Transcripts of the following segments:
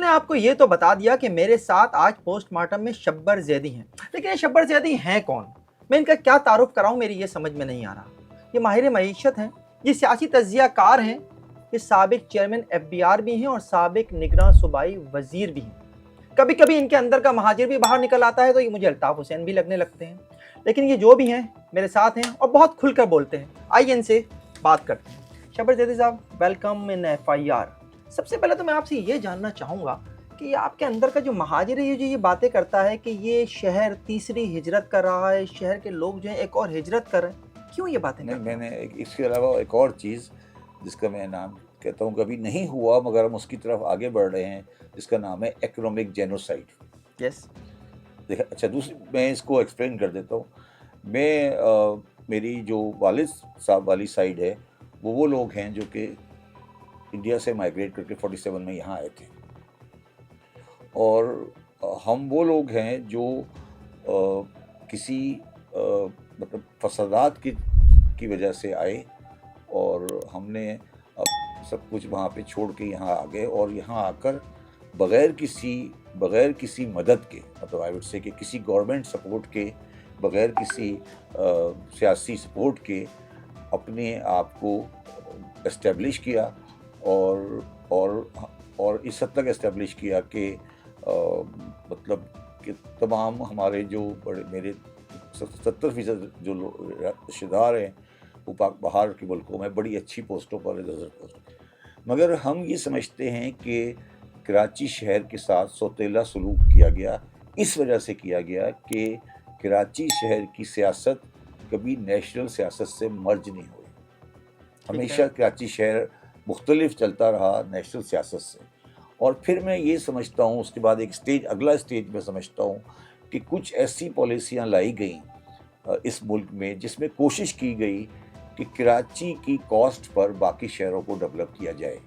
نے آپ کو یہ تو بتا دیا کہ میرے ساتھ آج پوسٹ مارٹم میں شبر زیدی ہیں، لیکن یہ شبر زیدی ہیں کون؟ میں ان کا کیا تعارف کراؤں، میری یہ سمجھ میں نہیں آ رہا۔ یہ ماہر معیشت ہیں، یہ سیاسی تجزیہ کار ہیں، یہ سابق چیئرمین FBR بھی ہیں اور سابق نگراں صوبائی وزیر بھی ہیں۔ کبھی کبھی ان کے اندر کا مہاجر بھی باہر نکل آتا ہے تو یہ مجھے الطاف حسین بھی لگنے لگتے ہیں، لیکن یہ جو بھی ہیں میرے ساتھ ہیں اور بہت کھل کر بولتے ہیں۔ آئیے ان سے بات کرتے ہیں۔ شبر زیدی صاحب، ویلکم ان FIR۔ سب سے پہلے تو میں آپ سے یہ جاننا چاہوں گا کہ یہ آپ کے اندر کا جو مہاجر ہے، یہ جو یہ باتیں کرتا ہے کہ یہ شہر تیسری ہجرت کر رہا ہے، شہر کے لوگ جو ہیں ایک اور ہجرت کر رہے ہیں، کیوں یہ باتیں کرتے ہیں؟ میں نے اس کے علاوہ ایک اور چیز جس کا میں نام کہتا ہوں کبھی نہیں ہوا مگر ہم اس کی طرف آگے بڑھ رہے ہیں، جس کا نام ہے اکنامک جینوسائڈ۔ یس، دیکھا، اچھا دوسری میں اس کو ایکسپلین کر دیتا ہوں۔ میری جو والد صاحب والی سائڈ ہے وہ لوگ ہیں جو کہ انڈیا سے مائیگریٹ کر کے 47 میں یہاں آئے تھے، اور ہم وہ لوگ ہیں جو کسی مطلب فسادات کی وجہ سے آئے، اور ہم نے سب کچھ وہاں پہ چھوڑ کے یہاں آ گئے، اور یہاں آ کر بغیر کسی مدد کے، مطلب آئی وڈ سے کہ کسی گورنمنٹ سپورٹ کے، بغیر کسی سیاسی سپورٹ کے اپنے آپ کو اسٹیبلش کیا، اور اس حد تک اسٹیبلش کیا کہ مطلب کہ تمام ہمارے جو میرے 70% جو رشتہ دار ہیں وہ باہر کے ملکوں میں بڑی اچھی پوسٹوں پر پوسٹ، مگر ہم یہ سمجھتے ہیں کہ کراچی شہر کے ساتھ سوتیلا سلوک کیا گیا، اس وجہ سے کیا گیا کہ کراچی شہر کی سیاست کبھی نیشنل سیاست سے مرج نہیں ہوئی۔ ہمیشہ کراچی شہر مختلف چلتا رہا نیشنل سیاست سے، اور پھر میں یہ سمجھتا ہوں اس کے بعد اگلا اسٹیج میں سمجھتا ہوں کہ کچھ ایسی پالیسیاں لائی گئیں اس ملک میں جس میں کوشش کی گئی کہ کراچی کی کاسٹ پر باقی شہروں کو ڈیولپ کیا جائے۔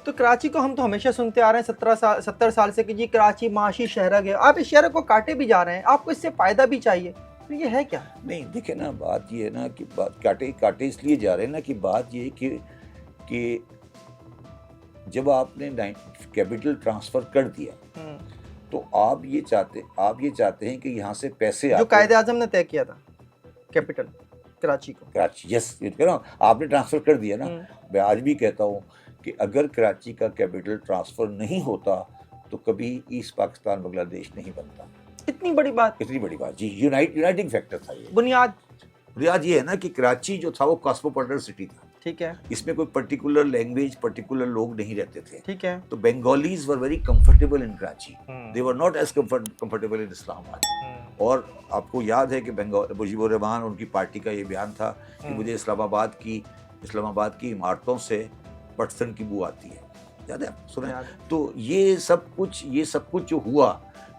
تو کراچی کو ہم تو ہمیشہ سنتے آ رہے ہیں 70 سال سے کہ جی کراچی معاشی شہر ہے، آپ اس شہر کو کاٹے بھی جا رہے ہیں، آپ کو اس سے فائدہ بھی چاہیے، تو یہ ہے کیا؟ نہیں دیکھیں نا، بات یہ ہے نا کہ بات کاٹے اس لیے جا رہے ہیں نا کہ بات یہ کہ جب آپ نے کیپٹل ٹرانسفر کر دیا تو آپ یہ چاہتے ہیں کہ یہاں سے پیسے جو قائد اعظم نے طے کیا تھا کیپٹل کراچی کو، یس یہ کہہ رہا ہوں، آپ نے ٹرانسفر کر دیا نا۔ میں آج بھی کہتا ہوں کہ اگر کراچی کا کیپٹل ٹرانسفر نہیں ہوتا تو کبھی ایسٹ پاکستان بنگلہ دیش نہیں بنتا۔ اتنی بڑی بات جی، یونائٹنگ فیکٹر تھا یہ۔ بنیاد یہ ہے نا کہ کراچی جو تھا وہ کاسموپولیٹن سٹی تھا، ٹھیک ہے، اس میں کوئی پرٹیکولر لینگویج، پرٹیکولر لوگ نہیں رہتے تھے، ٹھیک ہے، تو Bengalis were very comfortable in Karachi, they were not as comfortable in Islamabad. اور آپ کو یاد ہے کہ مجیب الرحمان ان کی پارٹی کا یہ بیان تھا کہ مجھے اسلام آباد کی عمارتوں سے پٹسن کی بو آتی ہے، یاد ہے آپ سنیں؟ تو یہ سب کچھ جو ہوا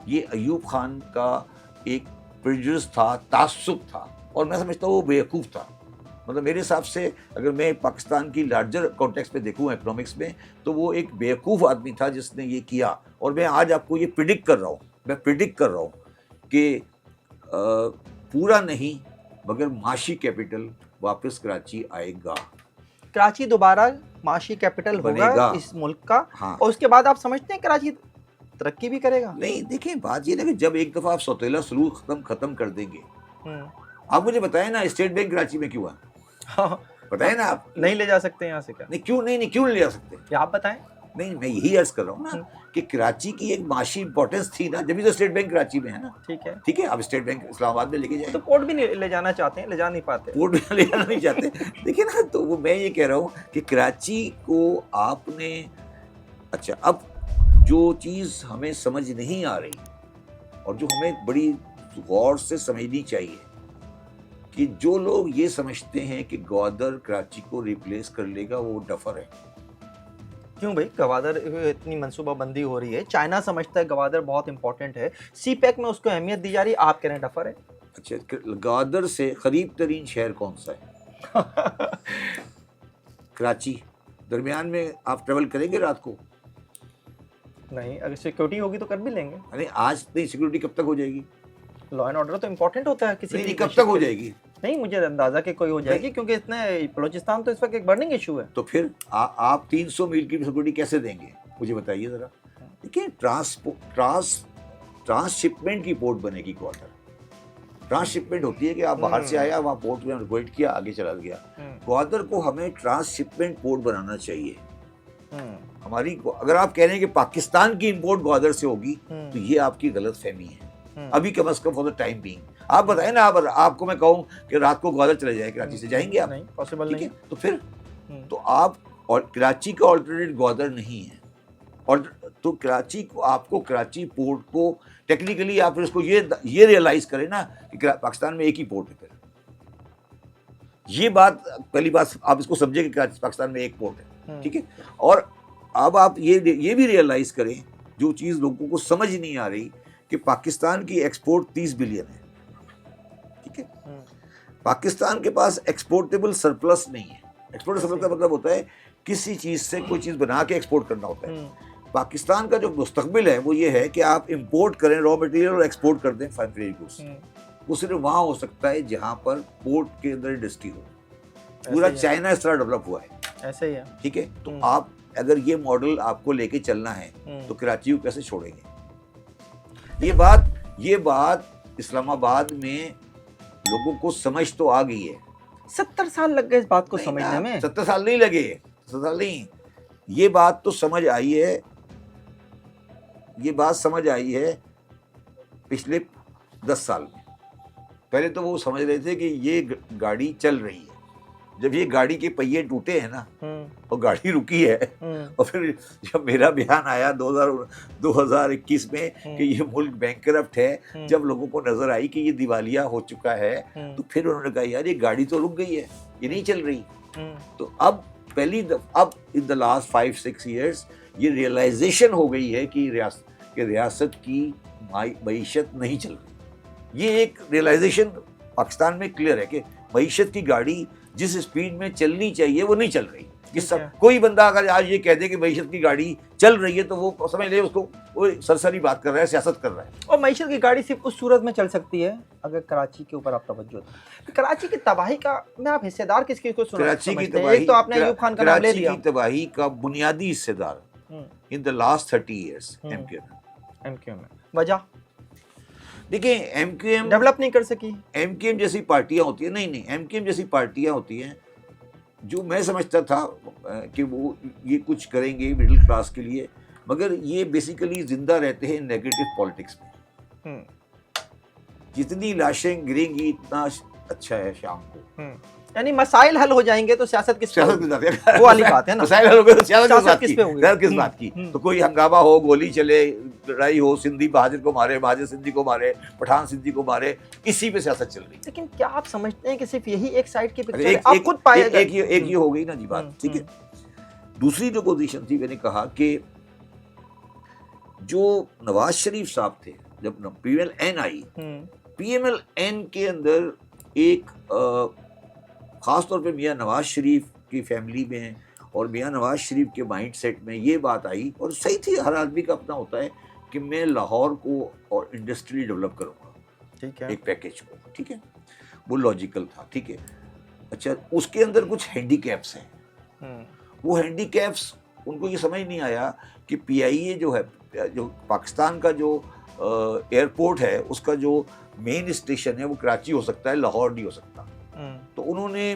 یہ ایوب خان کا ایک پریجوڈس تھا، تعصب تھا، اور میں سمجھتا ہوں وہ بیوقوف تھا۔ مطلب میرے حساب سے اگر میں پاکستان کی لارجر کانٹیکس میں دیکھوں اکنامکس میں تو وہ ایک بیوقوف آدمی تھا جس نے یہ کیا، اور میں آج آپ کو یہ پریڈکٹ کر رہا ہوں کہ پورا نہیں مگر معاشی کیپٹل واپس کراچی آئے گا، کراچی دوبارہ معاشی کیپٹل ہوگا اس ملک کا، اور اس کے بعد آپ سمجھتے ہیں کراچی ترقی بھی کرے گا؟ نہیں دیکھیں، بات یہ ہے کہ جب ایک دفعہ آپ سوتیلا سلوک ختم کر دیں گے، آپ مجھے بتائیں نا اسٹیٹ بینک کراچی میں کیوں ہے؟ بتائیں نا، آپ نہیں لے جا سکتے یہاں سے؟ کیا نہیں، کیوں نہیں لے جا سکتے؟ آپ بتائیں۔ نہیں، میں یہی عرض کر رہا ہوں نا کہ کراچی کی ایک معاشی امپورٹنس تھی نا، جبھی تو اسٹیٹ بینک کراچی میں ہے نا۔ ٹھیک ہے، آپ اسٹیٹ بینک اسلام آباد میں لے کے جائیں، تو پورٹ بھی لے جانا چاہتے ہیں، لے جا نہیں پاتے، پورٹ بھی لے جانا نہیں چاہتے، دیکھیں نا۔ تو میں یہ کہہ رہا ہوں کہ کراچی کو آپ نے، اچھا اب جو چیز ہمیں سمجھ نہیں آ رہی اور جو ہمیں بڑی غور سے سمجھنی چاہیے کہ جو لوگ یہ سمجھتے ہیں کہ گوادر کراچی کو ریپلیس کر لے گا وہ ڈفر ہے۔ کیوں بھائی؟ گوادر اتنی منصوبہ بندی ہو رہی ہے، چائنا سمجھتا ہے گوادر بہت امپورٹنٹ ہے، سی پیک میں اس کو اہمیت دی جا رہی ہے، آپ کہہ رہے ہیں ڈفر ہے؟ اچھا، گوادر سے قریب ترین شہر کون سا ہے؟ کراچی۔ درمیان میں آپ ٹریول کریں گے رات کو؟ نہیں، اگر سیکورٹی ہوگی تو کر بھی لیں گے۔ ارے آج نہیں، سیکورٹی کب تک ہو جائے گی؟ لا اینڈ آرڈر تو امپورٹنٹ ہوتا ہے کسی نہیں، کب تک ہو جائے گی؟ نہیں، مجھے اندازہ کہ کوئی ہو جائے گی، کیونکہ اتنے بلوچستان تو اس وقت ایک برننگ ایشو ہے۔ تو پھر آپ 300 میل کی سیکورٹی کیسے دیں گے؟ مجھے بتائیے ذرا۔ دیکھیں ٹرانس شپمنٹ کی پورٹ بنے گی گوادر. ٹرانس شپمنٹ ہوتی ہے کہ آپ باہر سے آیا, وہاں پورٹ میں ویٹ کیا, آگے چلا گیا. گوادر کو ہمیں ٹرانس شپمنٹ پورٹ بنانا چاہیے. ہماری اگر آپ کہہ رہے ہیں کہ پاکستان کی امپورٹ گوادر سے ہوگی تو یہ آپ کی غلط فہمی ہے ابھی کم از کم فار دا ٹائم بینگ. آپ بتائیں نا, آپ کو میں کہوں کہ رات کو گوادر چلے جائیں, کراچی سے جائیں گے آپ؟ نہیں, پاسبل نہیں. تو پھر تو آپ کراچی کا آلٹرنیٹ گوادر نہیں ہے. اور تو کراچی کو, آپ کو کراچی پورٹ کو ٹیکنیکلی آپ اس کو یہ ریئلائز کریں نا کہ پاکستان میں ایک ہی پورٹ ہے. پھر یہ بات پہلی بات آپ اس کو سمجھیں کہ پاکستان میں ایک پورٹ ہے, ٹھیک ہے. اور اب آپ یہ بھی ریئلائز کریں, جو چیز لوگوں کو سمجھ نہیں آ رہی, کہ پاکستان کی ایکسپورٹ 30 بلین ہے, ٹھیک ہے. پاکستان کے پاس ایکسپورٹیبل سرپلس نہیں ہے. ایکسپورٹ سرپلس کا مطلب ہوتا ہے کسی چیز سے کوئی چیز بنا کے ایکسپورٹ کرنا ہوتا ہے. پاکستان کا جو مستقبل ہے وہ یہ ہے کہ آپ امپورٹ کریں را مٹیریل اور ایکسپورٹ کر دیں فائنل گڈس. وہ صرف وہاں ہو سکتا ہے جہاں پر پورٹ کے اندر انڈسٹری ہو. پورا چائنا اس طرح ڈیولپ ہوا ہے, ایسا ہی ہے, ٹھیک ہے. تو آپ اگر یہ ماڈل آپ کو لے کے چلنا ہے تو کراچی کو کیسے چھوڑیں گے؟ یہ بات اسلام آباد میں لوگوں کو سمجھ تو آ گئی ہے. 70 سال لگ گئے اس بات کو سمجھنے میں. 70 سال نہیں لگے, 70 سال نہیں. یہ بات تو سمجھ آئی ہے, یہ بات سمجھ آئی ہے پچھلے 10 سال میں. پہلے تو وہ سمجھ رہے تھے کہ یہ گاڑی چل رہی ہے. جب یہ گاڑی کے پہیے ٹوٹے ہیں نا اور گاڑی رکی ہے, اور پھر جب میرا بیان آیا 2021 میں کہ یہ ملک بینکرپٹ ہے, جب لوگوں کو نظر آئی کہ یہ دیوالیہ ہو چکا ہے, تو پھر انہوں نے کہا یار یہ گاڑی تو رک گئی ہے, یہ نہیں چل رہی. تو اب ان دا لاسٹ 5-6 ایئرس یہ ریئلائزیشن ہو گئی ہے کہ ریاست کی معیشت نہیں چل رہی. یہ ایک ریئلائزیشن پاکستان میں کلیئر ہے کہ معیشت کی گاڑی جس اسپیڈ میں چلنی چاہیے وہ نہیں چل رہی. کوئی بندہ اگر آج یہ کہہ دے کہ معیشت کی گاڑی چل رہی ہے تو وہ سمجھ لے اس کو وہ سرسری بات کر رہا ہے, سیاست کر رہا ہے. اور معیشت کی گاڑی صرف اس صورت میں چل سکتی ہے اگر کراچی کے اوپر آپ توجہ دیں. کراچی کی تباہی کا میں آپ حصے دار کس کو کراچی کی تباہی, ایک تو آپ نے ایوب خان کا نام لے لیا. کراچی کی تباہی کا بنیادی حصے دار in the last 30 years M Q میں. وجہ دیکھیں, ایم کیو ایم ڈیولپ نہیں کر سکی. ایم کیو ایم جیسی پارٹیاں ہوتی ہیں, نہیں ایم کیو ایم جیسی پارٹیاں ہوتی ہیں جو میں سمجھتا تھا کہ وہ یہ کچھ کریں گے مڈل کلاس کے لیے, مگر یہ بیسیکلی زندہ رہتے ہیں نیگیٹو پالیٹکس میں. جتنی لاشیں گریں گی اتنا اچھا ہے شام کو. یعنی مسائل حل ہو جائیں گے تو سیاست کس پہ, وہ والی بات ہے نا. مسائل حل ہو گئے تو سیاست کس پہ ہوگی, کس بات کی. تو کوئی ہنگامہ ہو, گولی چلے, لڑائی ہو, سندھی بہادر کو مارے, بہادر سندھی کو مارے, پٹھان سندھی کو مارے, اسی پہ سیاست چل رہی. لیکن کیا آپ سمجھتے ہیں کہ صرف یہی ایک سائڈ کی پکچر ہے؟ آپ خود پائے ایک یہ ہو گئی نا جی بات, ٹھیک ہے. دوسری جو پوزیشن تھی, میں نے کہا کہ جو نواز شریف صاحب تھے جب پی ایم ایل این آئی, پی ایم ایل این کے اندر ایک خاص طور پہ میاں نواز شریف کی فیملی میں اور میاں نواز شریف کے مائنڈ سیٹ میں یہ بات آئی, اور صحیح تھی, ہر آدمی کا اپنا ہوتا ہے کہ میں لاہور کو اور انڈسٹری ڈیولپ کروں گا, ٹھیک ہے, ایک پیکیج کو, ٹھیک ہے. وہ لاجیکل تھا, ٹھیک ہے. اچھا, اس کے اندر کچھ ہینڈی کیپس ہیں. وہ ہینڈی کیپس ان کو یہ سمجھ نہیں آیا کہ پی آئی اے جو ہے, جو پاکستان کا جو ایئرپورٹ ہے, اس کا جو مین اسٹیشن ہے وہ کراچی ہو سکتا ہے, لاہور نہیں ہو سکتا. تو انہوں نے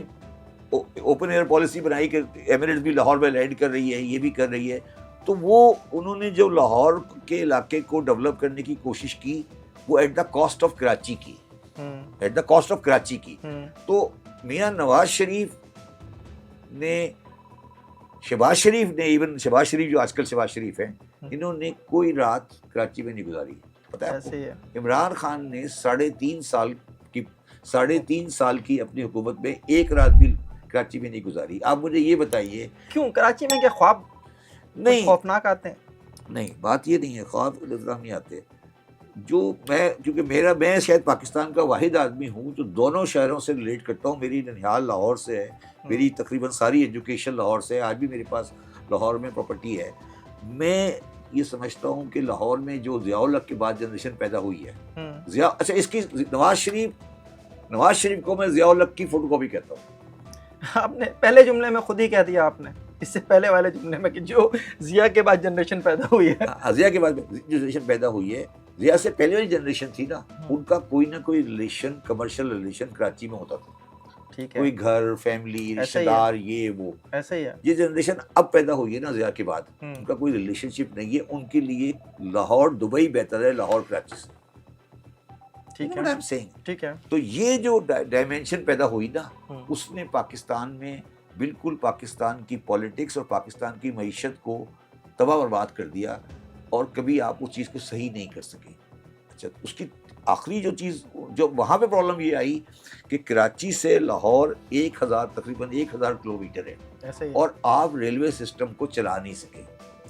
اوپن ایئر پالیسی بنائی کہ ایمریٹس بھی لاہور میں لینڈ کر رہی ہے, یہ بھی کر رہی ہے. تو وہ انہوں نے جو لاہور کے علاقے کو ڈیولپ کرنے کی کوشش کی وہ at the cost of Karachi کی, at the cost of Karachi کی. تو میاں نواز شریف نے, شہباز شریف نے, ایون شہباز شریف جو آج کل شہباز شریف ہیں, انہوں نے کوئی رات کراچی میں نہیں گزاری. پتہ ہے آپ کو, عمران خان نے 3.5 سال کی اپنی حکومت میں ایک رات بھی کراچی میں نہیں گزاری. آپ مجھے یہ بتائیے کیوں؟ کراچی میں کیا خواب نہیں خوفناک آتے ہیں؟ نہیں, بات یہ نہیں ہے, خواب الزام نہیں آتے. جو کیونکہ میں شاید پاکستان کا واحد آدمی ہوں جو دونوں شہروں سے ریلیٹ کرتا ہوں. میری ننیال لاہور سے ہے, میری تقریباً ساری ایجوکیشن لاہور سے ہے, آج بھی میرے پاس لاہور میں پراپرٹی ہے. میں یہ سمجھتا ہوں کہ لاہور میں جو ضیاء الحق کے بعد جنریشن پیدا ہوئی ہے, اچھا اس کی نواز شریف کو میں ضیاء الحق کی فوٹو کاپی کہتا ہوں. آپ نے پہلے جملے میں خود ہی کہہ دیا آپ نے, اس سے پہلے والے جملے میں کہ جو ضیاء کے بعد جنریشن پیدا ہوئی ہے. ضیاء کے بعد جو جنریشن پیدا ہوئی ہے، ضیاء سے پہلے والی جنریشن تھی نا، ان کا کوئی نہ کوئی ریلیشن، کمرشل ریلیشن کراچی میں ہوتا تھا. ٹھیک ہے, کوئی گھر، فیملی، رشتہ ایسا ہی ہے. دار، یہ وہ. ایسا ہی ہے. یہ جنریشن اب پیدا ہوئی ہے نا ضیاء کے بعد، ان کا کوئی ریلیشن شپ نہیں ہے. ان کے لیے لاہور دبئی بہتر ہے لاہور کراچی سے. ٹھیک What ہے, I'm saying. ٹھیک ہے. تو یہ جو ڈائمینشن پیدا ہوئی نا، اس نے پاکستان میں بالکل پاکستان کی پالیٹکس اور پاکستان کی معیشت کو تباہ برباد کر دیا، اور کبھی آپ اس چیز کو صحیح نہیں کر سکے. اچھا، اس کی آخری جو چیز جو وہاں پہ پرابلم یہ آئی کہ کراچی سے لاہور تقریباً 1000 کلومیٹر ہے، ایسا ہی ہے. اور آپ ریلوے سسٹم کو چلا نہیں سکے.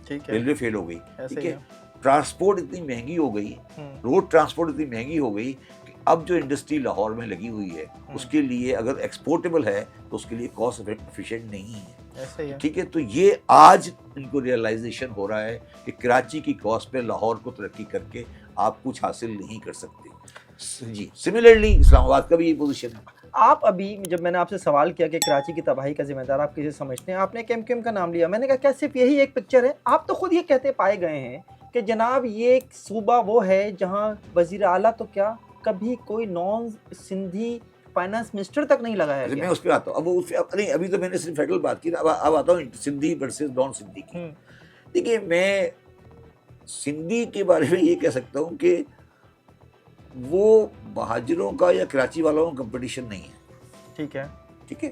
ٹھیک ہے. ریلوے فیل ہو گئی. ایسا ٹھیک ہی ہے. ٹرانسپورٹ اتنی مہنگی ہو گئی، روڈ ٹرانسپورٹ اتنی مہنگی ہو گئی کہ اب جو انڈسٹری لاہور میں لگی ہوئی ہے اس کے لیے اگر ایکسپورٹیبل ہے تو اس کے لیے کاسٹ افیشینٹ نہیں ہے. ایسا ہی ہے. ٹھیک ہے. تو یہ آج ان کو ریئلائزیشن ہو رہا ہے کہ کراچی کی کاسٹ پہ لاہور کو ترقی کر کے آپ کچھ حاصل نہیں کر سکتے. جی سملرلی اسلام آباد کا بھی یہ پوزیشن ہے. آپ ابھی جب میں نے آپ سے سوال کیا کہ کراچی کی تباہی کا ذمہ دار آپ کسے سمجھتے ہیں، آپ نے کیم کیم کا نام لیا. میں نے کہا کیا صرف یہی ایک پکچر ہے؟ آپ تو خود یہ کہتے پائے گئے ہیں کہ جناب یہ ایک صوبہ وہ ہے جہاں وزیر اعلیٰ تو کیا کبھی کوئی نان سندھی فائنانس منسٹر تک نہیں لگا ہے. میں اس پہ آتا ہوں. نہیں، ابھی تو میں نے صرف فیڈرل بات کی، اب آتا ہوں سندھی ورسز نان سندھی کی. دیکھیے، میں سندھی کے بارے میں یہ کہہ سکتا ہوں کہ وہ مہاجروں کا یا کراچی والوں کا کمپٹیشن نہیں ہے. ٹھیک ہے. ٹھیک ہے.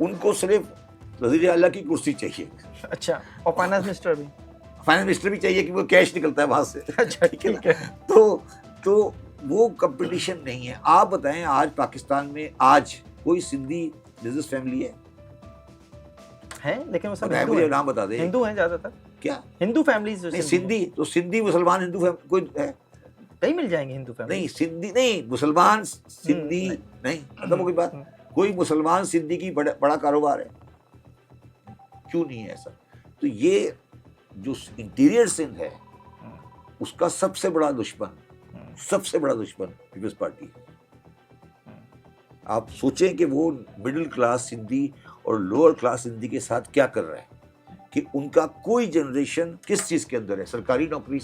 ان کو صرف وزیر اعلیٰ کی کرسی چاہیے. اچھا. اور فائنانس منسٹر بھی؟ فائنانس منسٹر بھی چاہیے کہ وہ کیش نکلتا ہے وہاں سے. اچھا ٹھیک ہے. تو وہ کمپٹیشن نہیں ہے. آپ بتائیں آج پاکستان میں آج کوئی سندھی بزنس فیملی ہے؟ لیکن وہ سب مجھے نام بتا دیں. ہندو ہیں زیادہ تر. کیا ہندو فیملیز؟ سندھی تو سندھی مسلمان ہندو کوئی ہے؟ کہیں مل جائیں گے ہندو فیملی. نہیں، سندھی نہیں، مسلمان سندھی نہیں. ختم ہو گئی بات. کوئی مسلمان سندھی کی بڑا کاروبار ہے؟ کیوں نہیں ہے ایسا؟ تو یہ جو انٹیریئر سندھ ہے اس کا سب سے بڑا دشمن پیپلز پارٹی ہے. آپ سوچیں کہ وہ مڈل کلاس سندھی اور لوور کلاس سندھی کے ساتھ کیا کر رہا ہے کہ ان کا کوئی جنریشن کس چیز کے اندر ہے؟ سرکاری نوکری،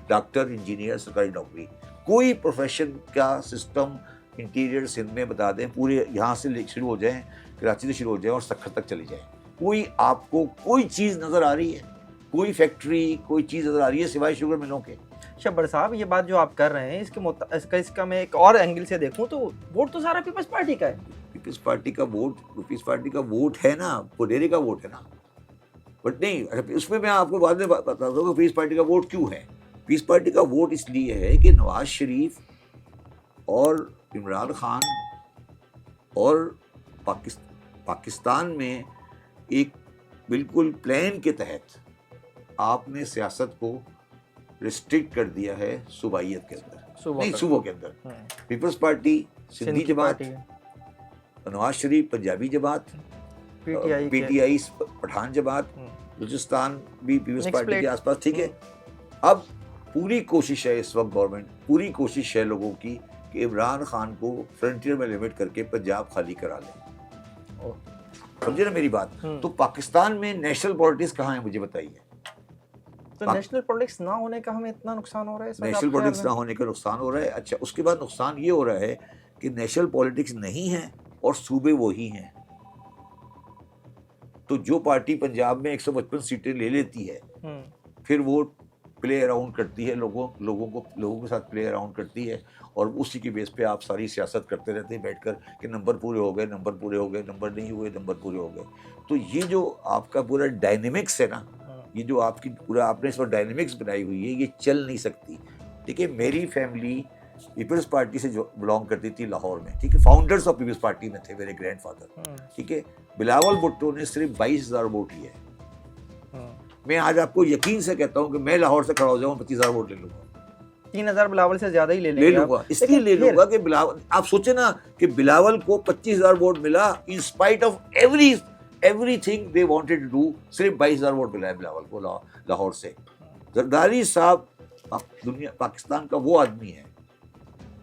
ڈاکٹر، انجینئر، سرکاری نوکری. کوئی پروفیشن کا سسٹم انٹیریئر سندھ میں بتا دیں، پورے یہاں سے شروع ہو جائیں، کراچی سے شروع ہو جائیں اور سکھر تک چلی جائیں. کوئی آپ کو کوئی چیز نظر آ رہی ہے؟ کوئی فیکٹری، کوئی چیز نظر آ رہی ہے سوائے شوگر ملوں کے؟ شبر صاحب، یہ بات جو آپ کر رہے ہیں اس کا میں ایک اور اینگل سے دیکھوں تو ووٹ تو سارا پیپلز پارٹی کا ہے. پیپلز پارٹی کا ووٹ ہے نا، پڈیرے کا ووٹ ہے نا. بٹ نہیں، اس میں آپ کو بعد میں بتا دوں کہ پیپلز پارٹی کا ووٹ کیوں ہے. پیپلز پارٹی کا ووٹ اس لیے ہے کہ نواز شریف اور عمران خان اور پاکستان میں ایک بالکل پلان کے تحت آپ نے سیاست کو ریسٹرکٹ کر دیا ہے صوبائیت کے اندر، صوبوں کے اندر. پیپلز پارٹی سندھی جماعت، نواز شریف پنجابی جماعت، پی ٹی آئی پٹھان جماعت، بلوچستان بھی پیپلز پارٹی کے آس پاس. ٹھیک ہے. اب پوری کوشش ہے اس وقت، گورنمنٹ پوری کوشش ہے لوگوں کی کہ عمران خان کو فرنٹیئر میں لمٹ کر کے پنجاب خالی کرا لیں. سمجھے نا میری بات؟ تو پاکستان میں نیشنل پالیٹکس کہاں ہے مجھے بتائیے. تو نیشنل پالیٹکس نہ ہونے کا ہمیں اتنا نقصان ہو رہا ہے. نیشنل پالیٹکس نہ ہونے کا نقصان ہو رہا ہے. اچھا، اس کے بعد نقصان یہ ہو رہا ہے کہ نیشنل پالیٹکس نہیں ہے اور صوبے وہی ہیں. تو جو پارٹی پنجاب میں 155 سیٹیں لے لیتی ہے، پھر وہ پلے اراؤنڈ کرتی ہے، لوگوں کے ساتھ پلے اراؤنڈ کرتی ہے، اور اسی کی بیس پہ آپ ساری سیاست کرتے رہتے ہیں بیٹھ کر کہ نمبر پورے ہو گئے، نمبر نہیں ہوئے، نمبر پورے ہو گئے. تو یہ جو آپ کا پورا ڈائنمکس ہے نا، یہ جو آپ کی پورا آپ نے اس پر ڈائنمکس بنائی ہوئی ہے، یہ چل نہیں سکتی. دیکھیے، میری فیملی پیپلز پارٹی سے جو بلانگ کرتی تھی لاہور میں. ٹھیک ہے. فاؤنڈرز آف پیپلز پارٹی میں تھے میرے گرینڈ فادر. ٹھیک ہے. بلاول بھٹو نے صرف 22,000 ووٹ لیے. میں آج آپ کو یقین سے کہتا ہوں کہ میں لاہور سے کھڑا ہو جاؤں 25,000 ووٹ لے لوں گا. 3,000 بلاول سے زیادہ ہی لے لوں گا. اس لیے لے لوں گا کہ بلاول، آپ سوچیں نا کہ بلاول کو 25,000 ووٹ ملا in spite of everything they wanted to do. صرف 22,000 ووٹ ملا ہے بلاول کو لاہور سے. زرداری صاحب پاکستان کا وہ آدمی ہے،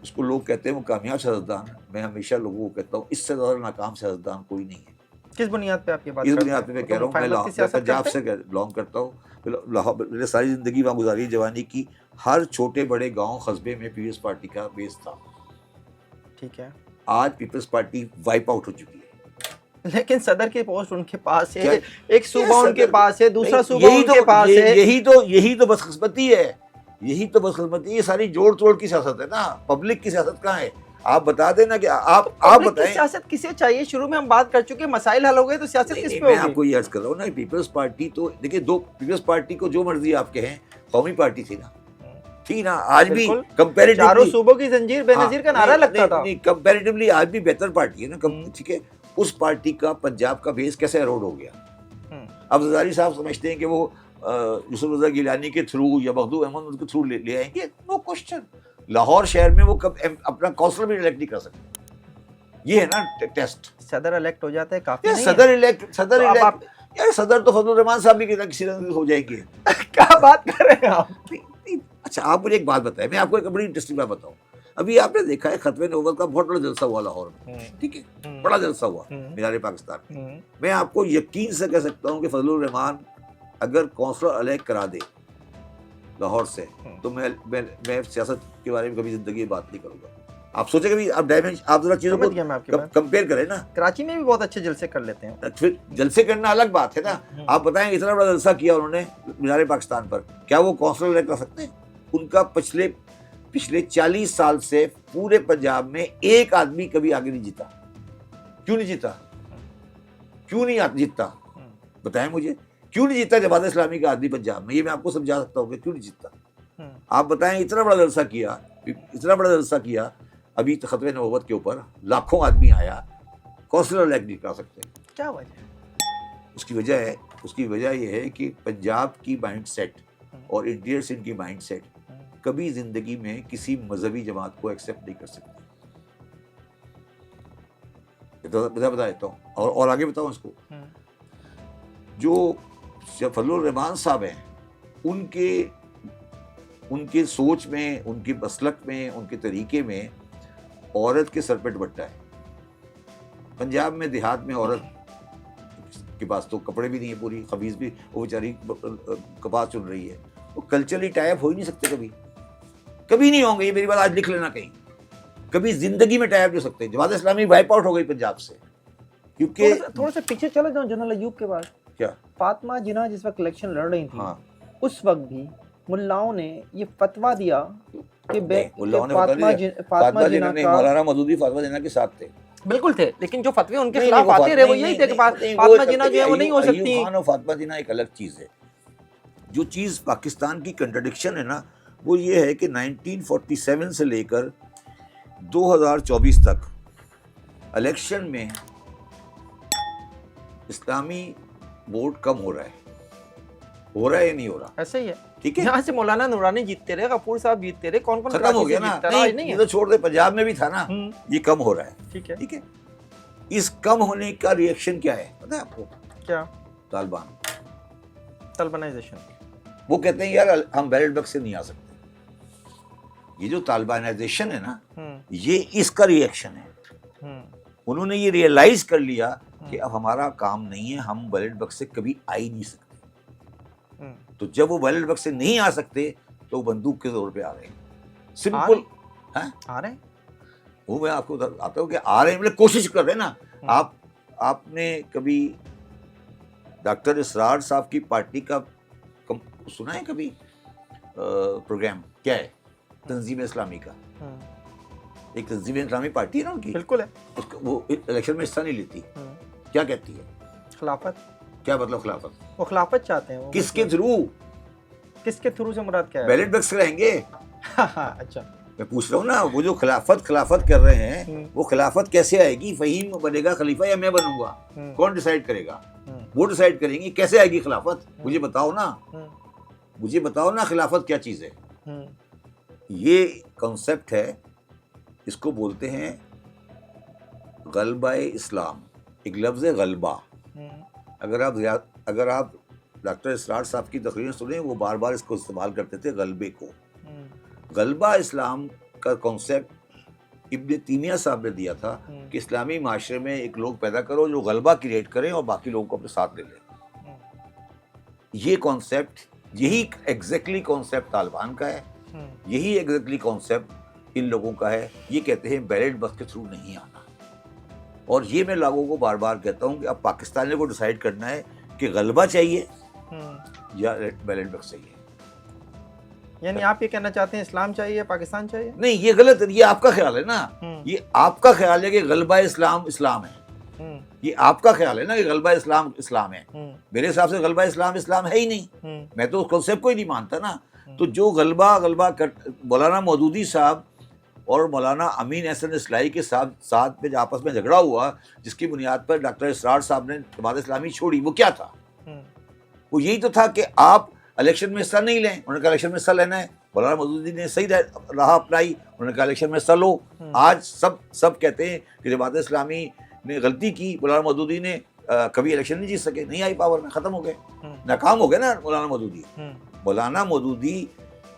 اس کو لوگ کہتے ہیں وہ کامیاب سیاستدان. میں ہمیشہ لوگوں کو کہتا ہوں اس سے زیادہ ناکام سیاستدان کوئی نہیں ہے. کس بنیاد پہ آپ یہ بات اس کرتے بنیاد پہ میں کہہ رہا ہوں، میں پنجاب سے بلانگ کرتا ہوں، میں نے ساری زندگی وہاں گزاری، جوانی کی، ہر چھوٹے بڑے گاؤں قصبے میں پیپلز پارٹی کا بیس تھا. ٹھیک ہے، آج پیپلز پارٹی وائپ آؤٹ ہو چکی ہے. لیکن صدر کی پوسٹ ان کے پاس ہے، کیا ایک صوبہ ان کے پاس ہے، دوسرا صوبہ یہی ان کے پاس ہے. یہی تو بدقسمتی ہے، یہی تو بدقسمتی. یہ ساری جوڑ توڑ کی سیاست ہے نا. پبلک کی سیاست کہاں ہے؟ آپ بتا دیں نا کہ آپ پبلک کی بتائیں. سیاست کسے چاہیے؟ شروع میں ہم بات کر چکے، مسائل حل ہو گئے تو سیاست کس پہ میں آپ ہوگی؟ کو یہ عرض کر رہا ہوں نا، پیپلز پارٹی تو دیکھیں، پیپلز پارٹی کو جو مرضی آپ کہیں، قومی پارٹی تھی نا، ٹھیک نا. آج بھی بالکل، چاروں کمپیریٹیولی صوبوں کی زنجیر بے نظیر کا نعرہ لگتا تھا. کمپیریٹیولی آج بھی بہتر پارٹی ہے نا. ٹھیک ہے، اس پارٹی کا پنجاب کا بیس کیسے اروڈ ہو گیا؟ اب زرداری صاحب سمجھتے ہیں کہ وہ یوسف رضا گیلانی کے تھرو یا مخدوم احمد کے تھرو لے آئیں گے. نو کوشچن. لاہور شہر میں وہ اپنا کونسلر بھی الیکٹ نہیں کر سکتے. یہ ہے نا ٹیسٹ. صدر الیکٹ ہو جاتا ہے کافی نہیں ہے؟ صدر الیکٹ یار، صدر تو فضل الرحمان صاحب بھی کسی طرح ہو جائے گی. کیا بات کر رہے ہیں آپ؟ اچھا، آپ مجھے ایک بات بتائیں، میں آپ کو ایک بڑی انٹرسٹنگ بات بتاؤں. ابھی آپ نے دیکھا ہے ختم نبوت کا بہت بڑا جلسہ ہوا لاہور میں، ٹھیک ہے، بڑا جلسہ ہوا مینار پاکستان. میں آپ کو یقین سے کہہ سکتا ہوں کہ فضل الرحمان اگر کونسلر الیکٹ کرا دے لاہور سے تو میں سیاست کے بارے میں کبھی زندگی میں بات نہیں کروں گا. آپ سوچیں کبھی، آپ ذرا چیزوں کو کمپیئر کریں نا. کراچی میں بھی بہت اچھے جلسے کر لیتے ہیں. پھر جلسے کرنا الگ بات ہے نا. آپ بتائیں، اتنا بڑا جلسہ کیا انہوں نے مینار پاکستان پر، کیا وہ کونسلر الیکٹ کر سکتے ہیں؟ ان کا پچھلے 40 سال سے پورے پنجاب میں ایک آدمی کبھی آگے نہیں جیتا. کیوں نہیں جیتا؟ کیوں نہیں جیتا؟ بتائیں مجھے، کیوں نہیں جیتا جماعت اسلامی کا آدمی پنجاب میں؟ یہ میں آپ کو سمجھا سکتا ہوں کہ کیوں نہیں جیتا. آپ بتائیں، اتنا بڑا جلسہ کیا ابھی ختم نبوت کے اوپر، لاکھوں آدمی آیا، کونسلر الیکٹ نہیں کر سکتے. کیا وجہ ہے؟ اس کی وجہ یہ ہے کہ پنجاب کی مائنڈ سیٹ اور انٹیریئر سندھ کی مائنڈ سیٹ کبھی زندگی میں کسی مذہبی جماعت کو ایکسیپٹ نہیں کر سکتی. بتا دیتا ہوں اور آگے بتاؤں اس کو. جو فضل الرحمان صاحب ہیں، ان کے سوچ میں، ان کے مسلک میں، ان کے طریقے میں عورت کے سر پہ دوپٹہ ہے. پنجاب میں دیہات میں عورت کے پاس تو کپڑے بھی نہیں ہے، پوری قمیض بھی، وہ بیچاری کپاس چن رہی ہے. وہ کلچرلی ٹائپ ہو ہی نہیں سکتے، کبھی نہیں ہوں گے. یہ میری بات آج لکھ لینا کہیں، کبھی زندگی میں ٹائپ نہیں ہو سکتے. جماعت اسلامی وائپ آؤٹ ہو گئی پنجاب سے. کیونکہ تھوڑا سا پیچھے چلے جاؤ جنرل ایوب کے بعد. کیا فاطمہ جناح جس وقت الیکشن لڑ رہی تھی، اس وقت بھی ملاؤں نے یہ فتویٰ دیا کہ فاطمہ جناح نے، مولانا مودودی فاطمہ جناح کے ساتھ تھے. بالکل تھے، لیکن جو فتوے ان کے خلاف آتے رہے وہ یہی تھے کہ فاطمہ جناح جو ہے وہ نہیں ہو سکتی. ایوب خان اور فاطمہ جناح ایک الگ چیز ہے. جو چیز پاکستان کی کنٹرڈکشن ہے نا، وہ یہ ہے کہ 1947 سے لے کر 2024 تک الیکشن میں اسلامی ووٹ کم ہو رہا ہے یا نہیں ہو رہا؟ ایسا ہی ہے. ٹھیک ہے، یہاں سے مولانا نورانی جیتتے رہے، غفور صاحب جیتتے رہے، کون ختم ہو گیا نا. نہیں، یہ تو چھوڑ دے، پنجاب میں بھی تھا نا. یہ کم ہو رہا ہے. ٹھیک ہے. ٹھیک ہے، اس کم ہونے کا ری ایکشن کیا ہے پتہ ہے آپ کو؟ کیا؟ طالبانائزیشن. وہ کہتے ہیں یار ہم بیلٹ باکس سے نہیں آ سکتے. یہ جو طالبانائزیشن ہے نا، یہ اس کا ری ایکشن ہے. انہوں نے یہ ریئلائز کر لیا کہ اب ہمارا کام نہیں ہے، ہم بیلٹ باکس سے کبھی آ ہی نہیں سکتے. تو جب وہ بیلٹ باکس سے نہیں آ سکتے تو وہ بندوق کے زور پہ آ رہے ہیں. سمپل آ رہے ہیں. وہ میں آپ کو آتا ہوں کہ آ رہے ہیں، مطلب کوشش کر رہے ہیں نا. آپ نے کبھی ڈاکٹر اسرار صاحب کی پارٹی کا سنا ہے کبھی؟ پروگرام کیا ہے؟ تنظیم اسلامی کا. ایک تنظیم اسلامی پارٹی ہے نا ان کی. بالکل ہے. وہ الیکشن میں حصہ نہیں لیتی. کیا کہتی ہے؟ خلافت. کیا مطلب خلافت؟ وہ خلافت چاہتے ہیں. کس کے تھرو؟ کس کے تھرو سے مراد کیا ہے؟ بیلٹ باکس سے رہیں گے. اچھا، میں پوچھ رہا ہوں نا، وہ جو خلافت کر رہے ہیں، وہ خلافت کیسے آئے گی؟ فہیم بنے گا خلیفہ یا میں بنوں گا؟ کون ڈیسائیڈ کرے گا؟ وہ ڈیسائیڈ کریں گے. کیسے آئے گی خلافت؟ مجھے بتاؤ نا خلافت کیا چیز ہے. یہ کنسپٹ ہے، اس کو بولتے ہیں غلبہ اسلام. ایک لفظ ہے غلبہ. اگر آپ ڈاکٹر اسرار صاحب کی تقریریں سنیں، وہ بار بار اس کو استعمال کرتے تھے، غلبے کو. غلبہ اسلام کا کانسیپٹ ابن تیمیہ صاحب نے دیا تھا کہ اسلامی معاشرے میں ایک لوگ پیدا کرو جو غلبہ کریٹ کریں اور باقی لوگوں کو اپنے ساتھ لے لیں. یہ کانسیپٹ، یہی ایگزیکٹلی کانسیپٹ طالبان کا ہے، یہی ایگزیکٹلی کانسیپٹ ان لوگوں کا ہے. یہ کہتے ہیں بیلٹ باکس کے تھرو نہیں آنا. اور یہ میں لوگوں کو بار بار کہتا ہوں کہ اب پاکستانیوں کو ڈیسائیڈ کرنا ہے کہ غلبہ چاہیے یا بیلٹ باکس چاہیے. یعنی آپ یہ کہنا چاہتے ہیں اسلام چاہیے، پاکستان چاہیے؟ نہیں، یہ غلط ہے. یہ آپ کا خیال ہے نا، یہ آپ کا خیال ہے کہ غلبہ اسلام اسلام ہے. یہ آپ کا خیال ہے نا کہ غلبہ اسلام اسلام ہے. میرے حساب سے غلبہ اسلام اسلام ہے ہی نہیں. میں تو اس کانسیپٹ کو ہی نہیں مانتا نا. تو جو غلبہ مولانا مودودی صاحب اور مولانا امین احسن اصلاحی کے ساتھ میں آپس میں جھگڑا ہوا، جس کی بنیاد پر ڈاکٹر اسرار صاحب نے جماعت اسلامی چھوڑی، وہ کیا تھا؟ وہ یہی تو تھا کہ آپ الیکشن میں حصہ نہیں لیں. انہوں نے کہا الیکشن میں حصہ لینا ہے. مولانا مودودی نے صحیح راہ اپنائی، انہوں نے کہا الیکشن میں حصہ لو. آج سب کہتے ہیں کہ جماعت اسلامی نے غلطی کی. مولانا مودودی نے کبھی الیکشن نہیں جیت سکے، نہیں آئی پاور میں، ختم ہو گئے، ناکام ہو گئے نا مولانا مودودی. مولانا مودودی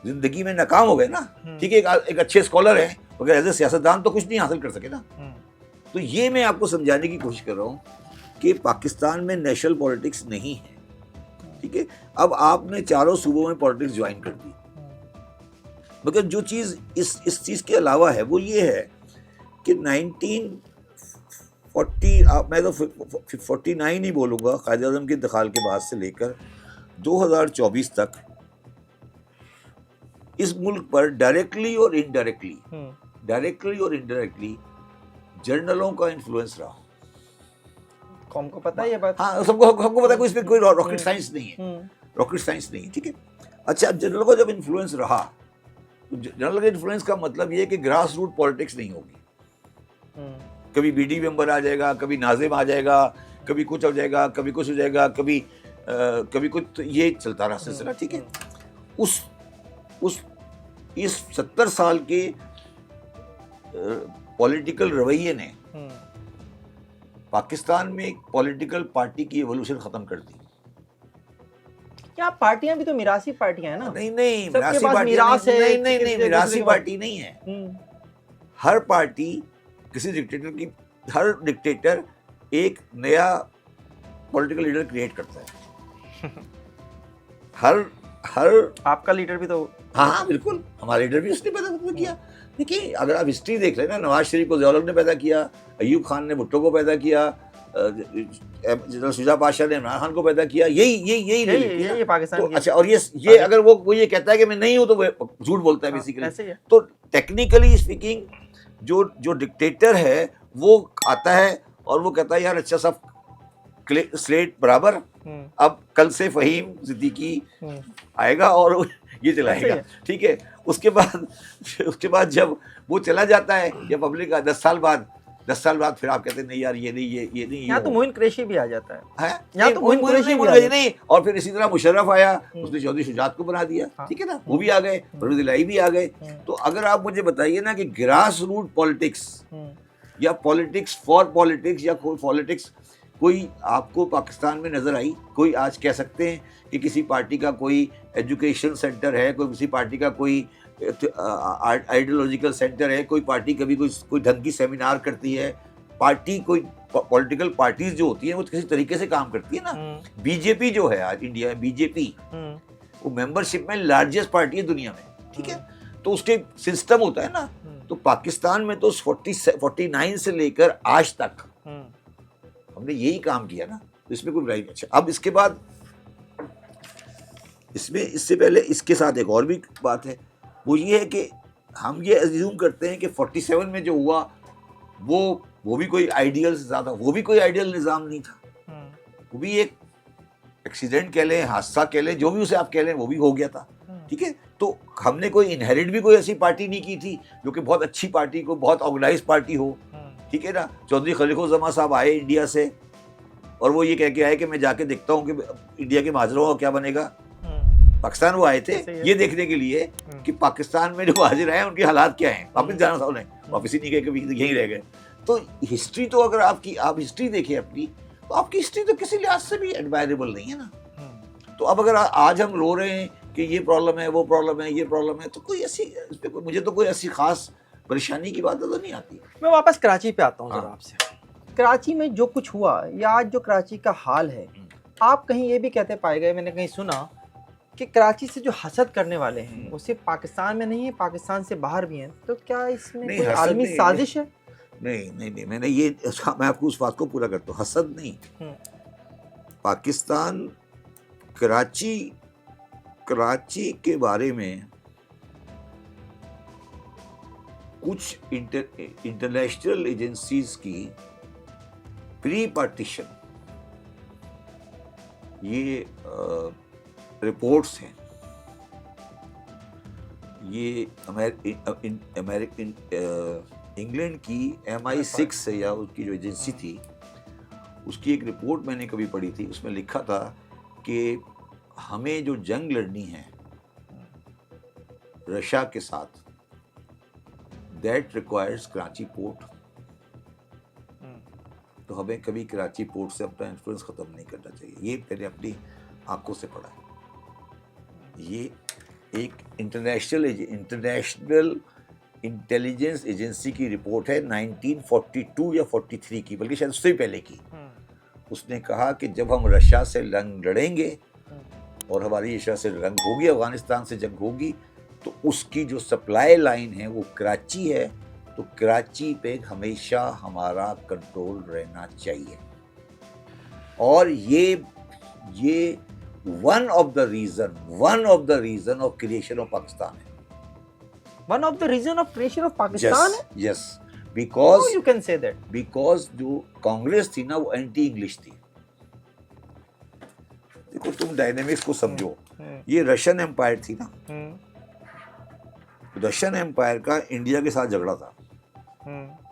زندگی میں ناکام ہو گئے نا. ٹھیک ہے، ایک اچھے اسکالر ہیں مگر ایز اے سیاستدان تو کچھ نہیں حاصل کر سکے نا. تو یہ میں آپ کو سمجھانے کی کوشش کر رہا ہوں کہ پاکستان میں نیشنل پالیٹکس نہیں ہے. ٹھیک ہے، اب آپ نے چاروں صوبوں میں پالیٹکس جوائن کر دی، مگر جو چیز اس چیز کے علاوہ ہے وہ یہ ہے کہ 1940 میں تو 49 ہی بولوں گا، قائد اعظم کے انتقال کے بعد سے لے کر 2024 تک اس ملک پر ڈائریکٹلی اور انڈائریکٹلی جرنلوں کا انفلوئنس رہا. قوم کو پتہ ہے یہ بات. ہاں، سب کو پتہ ہے، کوئی اس میں کوئی راکٹ سائنس نہیں ہے. راکٹ سائنس نہیں ہے. ٹھیک ہے، اچھا، اب جنرل کا جب انفلوئنس رہا، تو جنرل کے انفلوئنس کا مطلب یہ ہے کہ گراس روٹ پالیٹکس نہیں ہوگی. کبھی بی ڈی ممبر آ جائے گا، کبھی ناظم آ جائے گا، کبھی کچھ ہو جائے گا، کبھی کچھ ہو جائے گا، کبھی کچھ. تو یہ چلتا رہا سلسلہ. ٹھیک ہے، اس 70 سال کے پولیٹیکل رویے نے پاکستان میں ایک پولیٹیکل پارٹی کی ایوولوشن ختم کر دی. کیا پارٹیاں بھی تو میراثی پارٹیاں ہیں نا؟ نہیں، سب کے پاس میراث ہے. نہیں، میراثی پارٹی نہیں ہے. ہر پارٹی کسی ہر ڈکٹیٹر ایک نیا پولیٹیکل لیڈر کریٹ کرتا ہے. ہر آپ کا لیڈر بھی تو. ہاں بالکل، ہمارا لیڈر بھی اس نے پیدا کیا. دیکھیے، اگر آپ ہسٹری دیکھ رہے ہیں نا، نواز شریف کو ضیاء الحق نے پیدا کیا، ایوب خان نے بھٹو کو پیدا کیا، جنرل شجاع پاشا نے عمران خان کو پیدا کیا. یہی پاکستان. اچھا، اور یہ اگر وہ یہ کہتا ہے کہ میں نہیں ہوں تو وہ جھوٹ بولتا ہے بیسیکلی. تو ٹیکنیکلی اسپیکنگ جو ڈکٹیٹر ہے وہ آتا ہے اور وہ کہتا ہے یار اچھا سب سلیٹ برابر، اب کل سے فہیم صدیقی آئے گا اور یہ چلائے گا. ٹھیک ہے، اس کے بعد جب وہ چلا جاتا ہے یا پبلک کا 10 سال بعد پھر آپ کہتے ہیں نہیں یار یہ نہیں. یہاں تو معین قریشی بھی آ جاتا ہے. یہاں تو معین قریشی نہیں. اور پھر اسی طرح مشرف آیا، اس نے چودھری شجاعت کو بنا دیا. ٹھیک ہے نا، وہ بھی آ گئے، پرویز الہی بھی آ گئے. تو اگر آپ مجھے بتائیے نا کہ گراس روٹ پالیٹکس یا پالیٹکس فار پالیٹکس یا پالیٹکس کوئی آپ کو پاکستان میں نظر آئی؟ کوئی آج کہہ سکتے ہیں کہ کسی پارٹی کا کوئی ایجوکیشن سینٹر ہے، کسی پارٹی کا کوئی آئیڈیولوجیکل سینٹر ہے، کوئی پارٹی کبھی کوئی ڈھنگ کی سیمینار کرتی ہے؟ پارٹی کوئی پولیٹیکل پارٹیز جو ہوتی ہیں وہ کسی طریقے سے کام کرتی ہے نا. بی جے پی جو ہے آج انڈیا میں، بی جے پی وہ ممبرشپ میں لارجسٹ پارٹی ہے دنیا میں. ٹھیک ہے، تو اس کے سسٹم ہوتا ہے نا. تو پاکستان میں تو 49 سے لے کر آج تک ہم نے یہی کام کیا نا. اس میں کوئی برائی نہیں. اچھا، اب اس کے بعد اس سے پہلے اس کے ساتھ ایک اور بھی بات ہے، وہ یہ ہے کہ ہم یہ ایزیوم کرتے ہیں کہ 47 میں جو ہوا وہ بھی کوئی آئیڈیل سے زیادہ، وہ بھی کوئی آئیڈیل نظام نہیں تھا. وہ بھی ایک ایکسیڈنٹ کہہ لیں، حادثہ کہہ لیں، جو بھی اسے آپ کہہ لیں، وہ بھی ہو گیا تھا. ٹھیک ہے، تو ہم نے کوئی انہیریٹ بھی کوئی ایسی پارٹی نہیں کی تھی جو کہ بہت اچھی پارٹی کو، بہت آرگنائز پارٹی ہو. ٹھیک ہے نا، چودھری خلیق الزماں صاحب آئے انڈیا سے اور وہ یہ کہہ کے آئے کہ میں جا کے دیکھتا ہوں کہ انڈیا کے مہاجروں کا کیا بنے گا. پاکستان وہ آئے تھے یہ دیکھنے کے لیے کہ پاکستان میں جو مہاجر ہیں ان کے حالات کیا ہیں. واپس جانا تھا انہیں، واپس ہی نہیں گئے، کبھی یہیں رہ گئے. تو ہسٹری تو اگر آپ ہسٹری دیکھیں اپنی، تو آپ کی ہسٹری تو کسی لحاظ سے بھی ایڈمائریبل نہیں ہے نا. تو اب اگر آج ہم رو رہے ہیں کہ یہ پرابلم ہے، وہ پرابلم ہے، یہ پرابلم ہے، تو کوئی ایسی مجھے تو کوئی ایسی خاص پریشانی کی بات تو نہیں آتی. میں واپس کراچی پہ آتا ہوں ذرا ہاں. آپ سے. کراچی میں جو کچھ ہوا یا آج جو کراچی کا حال ہے، آپ کہیں یہ بھی کہتے پائے گئے، میں نے کہیں سنا کہ کراچی سے جو حسد کرنے والے ہیں وہ صرف پاکستان میں نہیں ہے، پاکستان سے باہر بھی ہیں. تو کیا اس میں نہیں، کوئی حسد عالمی نہیں. سازش ہے؟ نہیں میں نے یہ میں آپ کو اس بات کو پورا کرتا ہوں. حسد نہیں. پاکستان کراچی کے بارے میں کچھ انٹرنیشنل ایجنسیز کی پری پارٹیشن یہ رپورٹس ہیں. یہ امریکن انگلینڈ کی MI6 ہے یا اس کی جو ایجنسی تھی، اس کی ایک رپورٹ میں نے کبھی پڑھی تھی. اس میں لکھا تھا کہ ہمیں جو جنگ لڑنی ہے رشیا کے ساتھ، دیٹ ریکوائرز کراچی پورٹ. تو ہمیں کبھی کراچی پورٹ سے اپنا انفلوئنس ختم نہیں کرنا چاہیے. یہ میں نے اپنی آنکھوں سے پڑھا ہے. یہ ایک انٹرنیشنل انٹیلیجنس ایجنسی کی رپورٹ ہے 1942 یا 43 کی، بلکہ شاید اس سے پہلے کی. اس نے کہا کہ جب ہم رشیا سے جنگ لڑیں گے اور ہماری رشیا سے جنگ ہوگی، افغانستان سے جنگ ہوگی، تو اس کی جو سپلائی لائن ہے وہ کراچی ہے. تو کراچی پہ ہمیشہ ہمارا کنٹرول رہنا چاہیے. اور یہ one of the reason of creation of Pakistan ہے. One of the reason of creation of Pakistan ہے. Yes because you can say that. Because جو کانگریس تھی نا وہ اینٹی انگلش تھی. دیکھو تم ڈائنامکس کو سمجھو. یہ رشین امپائر تھی نا، رشین امپائر کا انڈیا کے ساتھ جھگڑا تھا.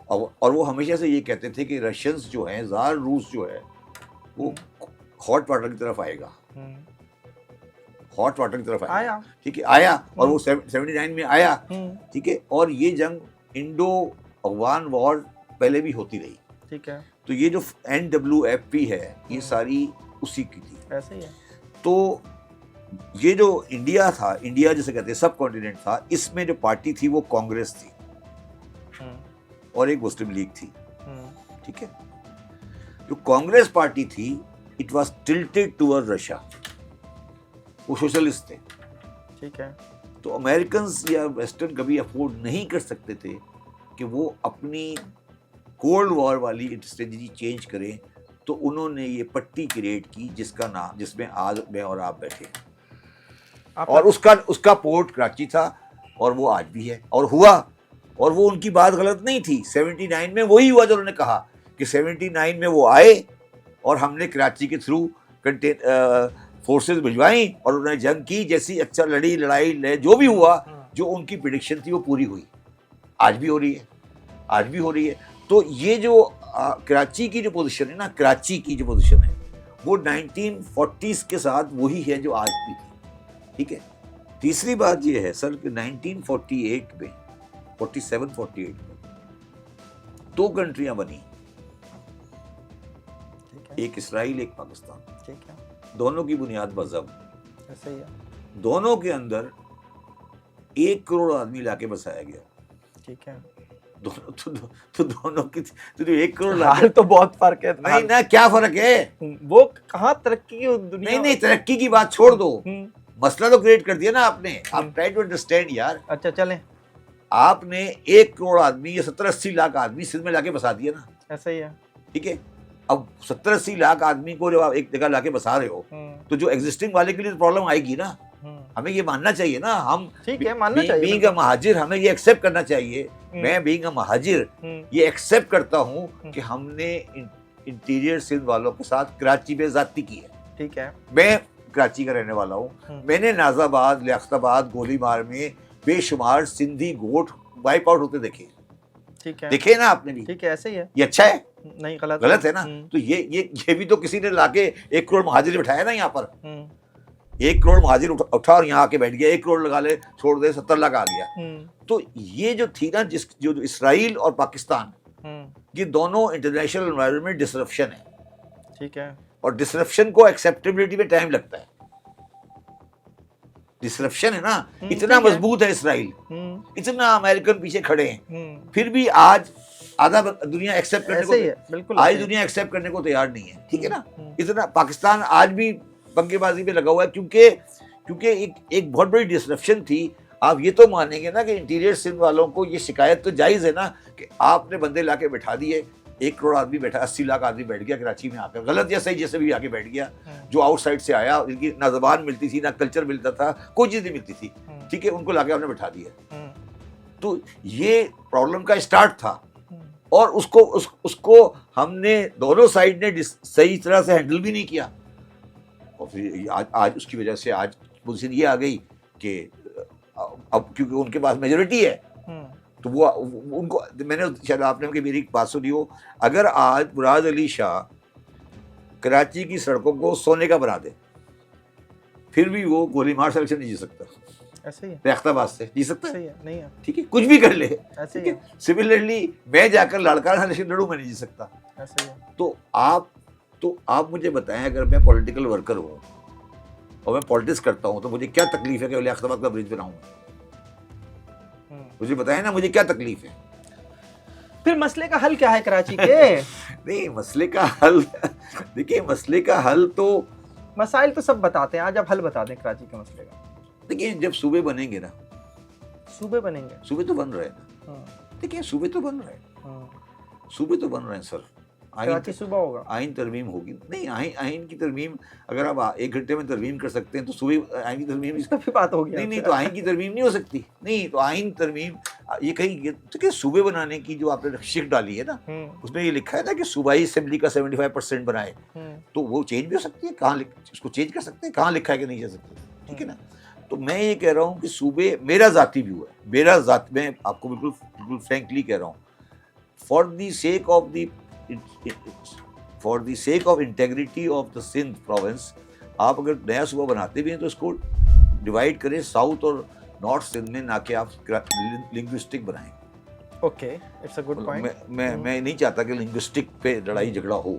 اور وہ ہمیشہ سے یہ کہتے تھے کہ رشینز جو ہیں، زار روس جو ہے وہ ہاٹ واٹر کی طرف آئے گا. ہاٹ واٹر کی طرف آیا. ٹھیک ہے، آیا. اور وہ 79 میں آیا. ٹھیک ہے. اور یہ جنگ انڈو افغان وار پہلے بھی ہوتی رہی. ٹھیک ہے. تو یہ جو NWFP ہے یہ ساری اسی کی تھی. ایسے ہی ہے. تو یہ جو انڈیا تھا، انڈیا جسے کہتے ہیں سب کانٹیننٹ تھا، اس میں جو پارٹی تھی وہ کانگریس تھی اور ایک مسلم لیگ تھی. ٹھیک ہے. جو کانگریس پارٹی تھی it was tilted toward Russia. وہ سوشلسٹ تھے. ٹھیک ہے. تو امریکنز یا ویسٹرن کبھی افورڈ نہیں کر سکتے تھے کہ وہ اپنی کولڈ وار والی اسٹریٹجی چینج کریں. تو انہوں نے یہ پٹی کریٹ کی جس میں آج میں اور آپ بیٹھے، اور اس کا پورٹ کراچی تھا اور وہ آج بھی ہے اور ہوا. اور وہ ان کی بات غلط نہیں تھی. 79 میں وہی ہوا جو انہوں نے کہا کہ 79 میں وہ آئے اور ہم نے کراچی کے تھرو فورسز بھجوائیں اور انہوں نے جنگ کی. جیسی اچھا لڑائی جو بھی ہوا، جو ان کی پریڈکشن تھی وہ پوری ہوئی. آج بھی ہو رہی ہے. تو یہ جو کراچی کی جو پوزیشن ہے نا، کراچی کی جو پوزیشن ہے وہ 1940s کے ساتھ وہی ہے جو آج بھی تھی. ٹھیک ہے. تیسری بات یہ ہے سر کہ 1948 میں 47-48 میں 2 کنٹریاں بنی، ایک اسرائیل ایک پاکستان. ٹھیک ہے. دونوں کی بنیاد مذہب. ایسے ہی ہے. دونوں دونوں کے اندر 1 کروڑ آدمی لا کے بسایا گیا. ٹھیک ہے. تو دونوں کی تو 1 کروڑ حال تو بہت فرق ہے. نہیں نا، کیا فرق ہے؟ وہ کہاں ترقی کی دنیا. نہیں ترقی کی بات چھوڑ دو، مسئلہ تو کریٹ کر دیا نا آپ نے. آپ ٹرائی ٹو انڈرسٹینڈ یار. اچھا چلیں. آپ نے 1 کروڑ آدمی یا 70-80 لاکھ آدمی سندھ میں لا کے بسا دیا نا. ایسا ہی ہے. ٹھیک ہے. اب 70-80 لاکھ آدمی کو جب آپ ایک جگہ لا کے بسا رہے ہو تو جو ایگزسٹنگ والے کے لیے پرابلم آئے گی نا. ہمیں یہ ماننا چاہیے نا. ہم ٹھیک ہے ماننا چاہیے. بینگ اے مہاجر ہمیں یہ ایکسیپٹ کرنا چاہیے. میں بینگ اے مہاجر یہ ایکسیپٹ کرتا ہوں کہ ہم نے انٹیریئر سندھ والوں کے ساتھ کراچی میں زیادتی کی ہے. ٹھیک ہے. میں کراچی کا رہنے والا ہوں. میں نے ناز آباد، لیاقت آباد، گولی مار میں بے شمار سندھی گوٹ وائپ آؤٹ ہوتے دیکھے. ٹھیک ہے. دیکھے نا آپ نے بھی. ٹھیک ہے. ایسے ہی ہے. یہ اچھا ہے؟ نہیں غلط ہے نا. تو یہ بھی تو کسی نے لا کے 1 کروڑ مہاجر بٹھایا نا یہاں پر. 1 کروڑ مہاجر اٹھا اور یہاں آ کے بیٹھ گیا. 1 کروڑ لگا لے چھوڑ دے 70 لاکھ آ گیا. تو یہ جو تھی نا جو اسرائیل اور پاکستان، یہ دونوں انٹرنیشنل انوائرمنٹ میں ڈسرپشن ہے. ٹھیک ہے. اور ڈسرپشن کو ایکسیپٹیبلٹی میں ٹائم لگتا ہے. ڈسرپشن ہے نا, اتنا ٹھیک ہے. مضبوط ہے اسرائیل, اتنا امریکن پیچھے کھڑے ہیں, پھر بھی آج آدھا دنیا ایکسیپٹ کرنے کو, ایسے ہی ہے, بالکل آج ایسے ہی. دنیا ایکسیپٹ کرنے کو تیار نہیں ہے, ٹھیک ہے نا. اتنا پاکستان آج بھی پنگے بازی پہ لگا ہوا ہے, کیونکہ ایک بہت بڑی ڈسرپشن تھی. آپ یہ تو مانیں گے نا کہ انٹیریئر سندھ والوں کو یہ شکایت تو جائز ہے نا کہ آپ نے بندے لا کے بٹھا دیے, 1 کروڑ آدمی بیٹھا, 80 لاکھ آدمی بیٹھ گیا کراچی میں آ کر, غلط یا صحیح جیسے بھی آ کے بیٹھ گیا, جو آؤٹ سائڈ سے آیا, ان کی نہ زبان ملتی تھی, نہ کلچر ملتا تھا, کوئی چیز نہیں ملتی تھی, ٹھیک ہے, ان کو لا کے آپ نے بٹھا دیا. تو یہ پرابلم کا اسٹارٹ تھا, اور اس کو ہم نے دونوں سائڈ نے صحیح طرح سے ہینڈل بھی نہیں کیا. اور پھر آج اس کی وجہ سے آج پوزیشن یہ آ گئی کہ اب کیونکہ ان کے پاس میجورٹی ہے, تو وہ ان کو, میں نے شاید آپ نے میری ایک بات سنی ہو, اگر آج مراد علی شاہ کراچی کی سڑکوں کو سونے کا بنا دے, پھر بھی وہ گولی مار سلیکشن نہیں جی سکتا. ایسے ہی ریختہ باز سے جی سکتا ہے, نہیں ہے, ٹھیک ہے, کچھ بھی کر لے, ایسے ٹھیک ہی ہے. سملرلی میں جا کر لڑکا سلیکشن لڑوں, میں نہیں جی سکتا. ایسے ہی. تو آپ مجھے بتائیں, اگر میں پولیٹیکل ورکر ہوں اور میں پالیٹکس کرتا ہوں, تو مجھے کیا تکلیف ہے کہ لیاقت آباد کا برج بناؤں؟ مجھے بتائیں نا, مجھے کیا تکلیف ہے؟ پھر مسئلے کا حل کیا ہے کراچی کے؟ نہیں, مسئلے کا حل دیکھیے, مسئلے کا حل تو, مسائل تو سب بتاتے ہیں, آج آپ حل بتا دیں کراچی کے مسئلے کا. دیکھیے, جب صوبے بنیں گے نا, صوبے بنیں گے, صوبے تو بن رہے ہیں نا, دیکھیے صوبے تو بن رہے ہیں, صوبے تو بن رہے ہیں سر. کراچی صوبہ ہوگا, آئین ترمیم ہوگی. نہیں, آئین کی ترمیم اگر آپ 1 گھنٹے میں ترمیم کر سکتے ہیں تو صوبے آئین کی ترمیم اس کا بھی بات ہوگی. نہیں, تو آئین کی ترمیم نہیں ہو سکتی. نہیں, تو آئین ترمیم یہ کہیں, تو صوبے بنانے کی جو آپ نے شک ڈالی ہے نا, اس میں یہ لکھا ہے نا کہ صوبائی اسمبلی کا 75% بنائے, تو وہ چینج بھی ہو سکتی ہے. کہاں اس کو چینج کر سکتے ہیں, کہاں لکھا ہے کہ نہیں کر سکتے, ٹھیک ہے نا. تو میں یہ کہہ رہا ہوں کہ صوبے, میرا ذاتی ویو ہے, میں آپ کو بالکل فرینکلی کہہ رہا ہوں, for the sake of integrity of the Sindh province, آپ اگر نیا صوبہ بناتے بھی ہیں تو اس کو ڈیوائڈ کریں ساؤتھ اور نارتھ سندھ میں, نہ کہ آپ لنگوسٹک بنائیں. Okay, it's a good point. میں نہیں چاہتا کہ لنگوسٹک پہ لڑائی جھگڑا ہو,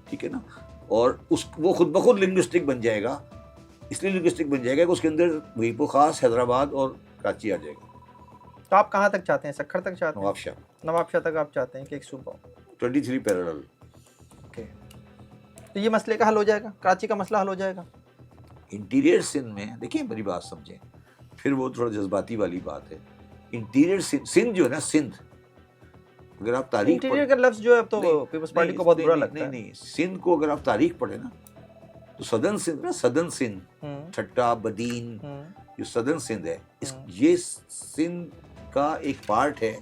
ٹھیک ہے نا. اور وہ خود بخود لنگوسٹک بن جائے گا, اس لیے لنگوسٹک بن جائے گا کہ اس کے اندر وہیپو خاص, حیدرآباد اور کراچی آ جائے گا. تو آپ کہاں تک چاہتے ہیں, سکھر تک چاہتے ہیں؟ نواب شاہ تک آپ چاہتے ہیں کہ ایک صوبہ ہو. 23 پیرالل. اوکے, تو یہ مسئلے کا حل ہو جائے گا, کراچی کا مسئلہ حل ہو جائے گا. انٹیریئر سندھ میں دیکھیں, میری بات سمجھیں, پھر وہ تھوڑا جذباتی والی بات ہے. انٹیریئر سندھ جو ہے نا, سندھ, اگر آپ تاریخ انٹیریئر کا لفظ جو ہے تو پیپلز پارٹی کو بہت برا لگتا ہے. نہیں, سندھ کو اگر آپ تاریخ پڑھیں نا, تو سدرن سندھ, ٹھٹا, بدین, جو سدرن سندھ ہے, یہ سندھ کا ایک پارٹ ہے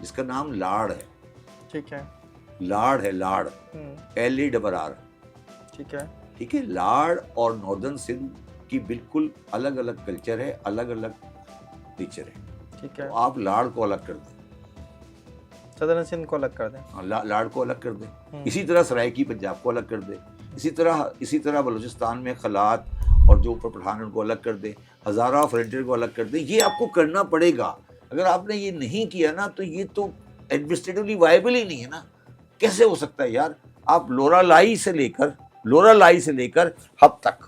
جس کا نام لاڑ ہے. ٹھیک ہے, لاڑ ہے, لاڑ, LARR, ٹھیک ہے. ٹھیک ہے. لاڑ اور ناردرن سندھ کی بالکل الگ الگ کلچر ہے, الگ الگ نیچر ہے. ٹھیک ہے, آپ لاڑ کو الگ کر دیں, صدرن سندھ کو الگ کر دیں, لاڑ کو الگ کر دیں. اسی طرح سرائکی پنجاب کو الگ کر دیں. اسی طرح بلوچستان میں خلات اور جو اوپر پٹھان ان کو الگ کر دیں. ہزارہ فرنٹیئر کو الگ کر دیں. یہ آپ کو کرنا پڑے گا. اگر آپ نے یہ نہیں کیا نا, تو یہ تو ایڈمنسٹریٹولی وائبل ہی نہیں ہے نا. کیسے ہو سکتا ہے یار؟ آپ لورا لائی سے لے کر ہب تک,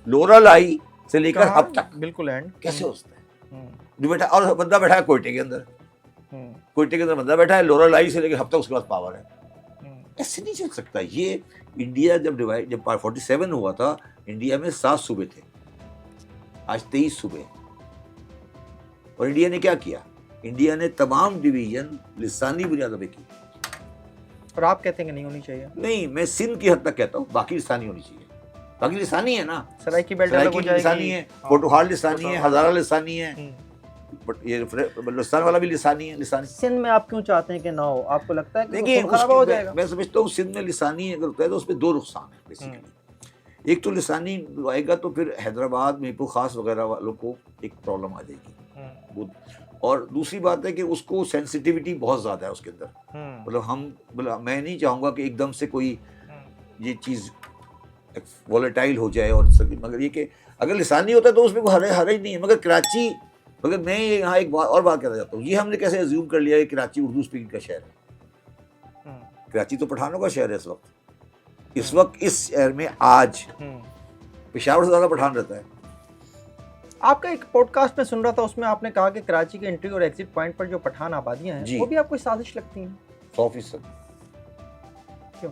لورا لائی سے لے کر ہب تک بالکل اینڈ, کیسے ہو سکتا ہے؟ جو بیٹھا, اور بندہ بیٹھا ہے کوئٹے کے اندر, بندہ بیٹھا ہے, لورا لائی سے لے کے ہب تک اس کے پاس پاور ہے. ایسے نہیں چل سکتا. یہ انڈیا جب 47 ہوا تھا, انڈیا میں 7 صوبے تھے, آج 23 صوبے. اور انڈیا نے کیا کیا؟ انڈیا نے تمام ڈویژن لسانی بنیادوں پہ کی. اور آپ کہتے ہیں کہ نہیں ہونی چاہیے؟ نہیں, میں سندھ کی حد تک کہتا ہوں, باقی لسانی ہونی چاہیے. باقی لسانی ہے نا, سرائکی بیلٹ الگ ہو جائے گی, لسانی ہے, پوٹوہار لسانی ہے, ہزارہ لسانی ہے, یہ بلوچستان والا بھی لسانی ہے. لسانی سندھ میں آپ کیوں چاہتے ہیں کہ نہ ہو؟ آپ کو لگتا ہے کہ دیکھیے, خراب ہو جائے گا؟ میں سمجھتا ہوں سندھ میں لسانی اگر ہوتا ہے تو اس میں 2 نقصان ہیں بیسیکلی. ایک تو لسانی آئے گا تو پھر حیدرآباد, میپو خاص وغیرہ والوں کو ایک پرابلم آ جائے گی. اور دوسری بات ہے کہ اس کو سینسٹیوٹی بہت زیادہ ہے اس کے اندر. میں نہیں چاہوں گا کہ ایک دم سے کوئی یہ چیز ولیٹائل ہو جائے. اور مگر یہ کہ اگر لسانی ہوتا ہے تو اس میں کوئی حرج نہیں ہے. مگر کراچی, مگر میں یہاں ایک اور بات کہنا چاہتا ہوں, یہ ہم نے کیسے ایزیوم کر لیا کہ کراچی اردو اسپیکنگ کا شہر ہے. کراچی تو پٹھانوں کا شہر ہے اس وقت اس شہر میں آج پشاور سے زیادہ پٹھان رہتا ہے. آپ کا ایک پوڈ کاسٹ میں سن رہا تھا، اس میں آپ نے کہا کہ کراچی کے انٹری اور ایگزٹ پوائنٹ پر جو پٹھان آبادیاں ہیں جی وہ بھی آپ کو سازش لگتی ہیں؟ 100%. کیوں؟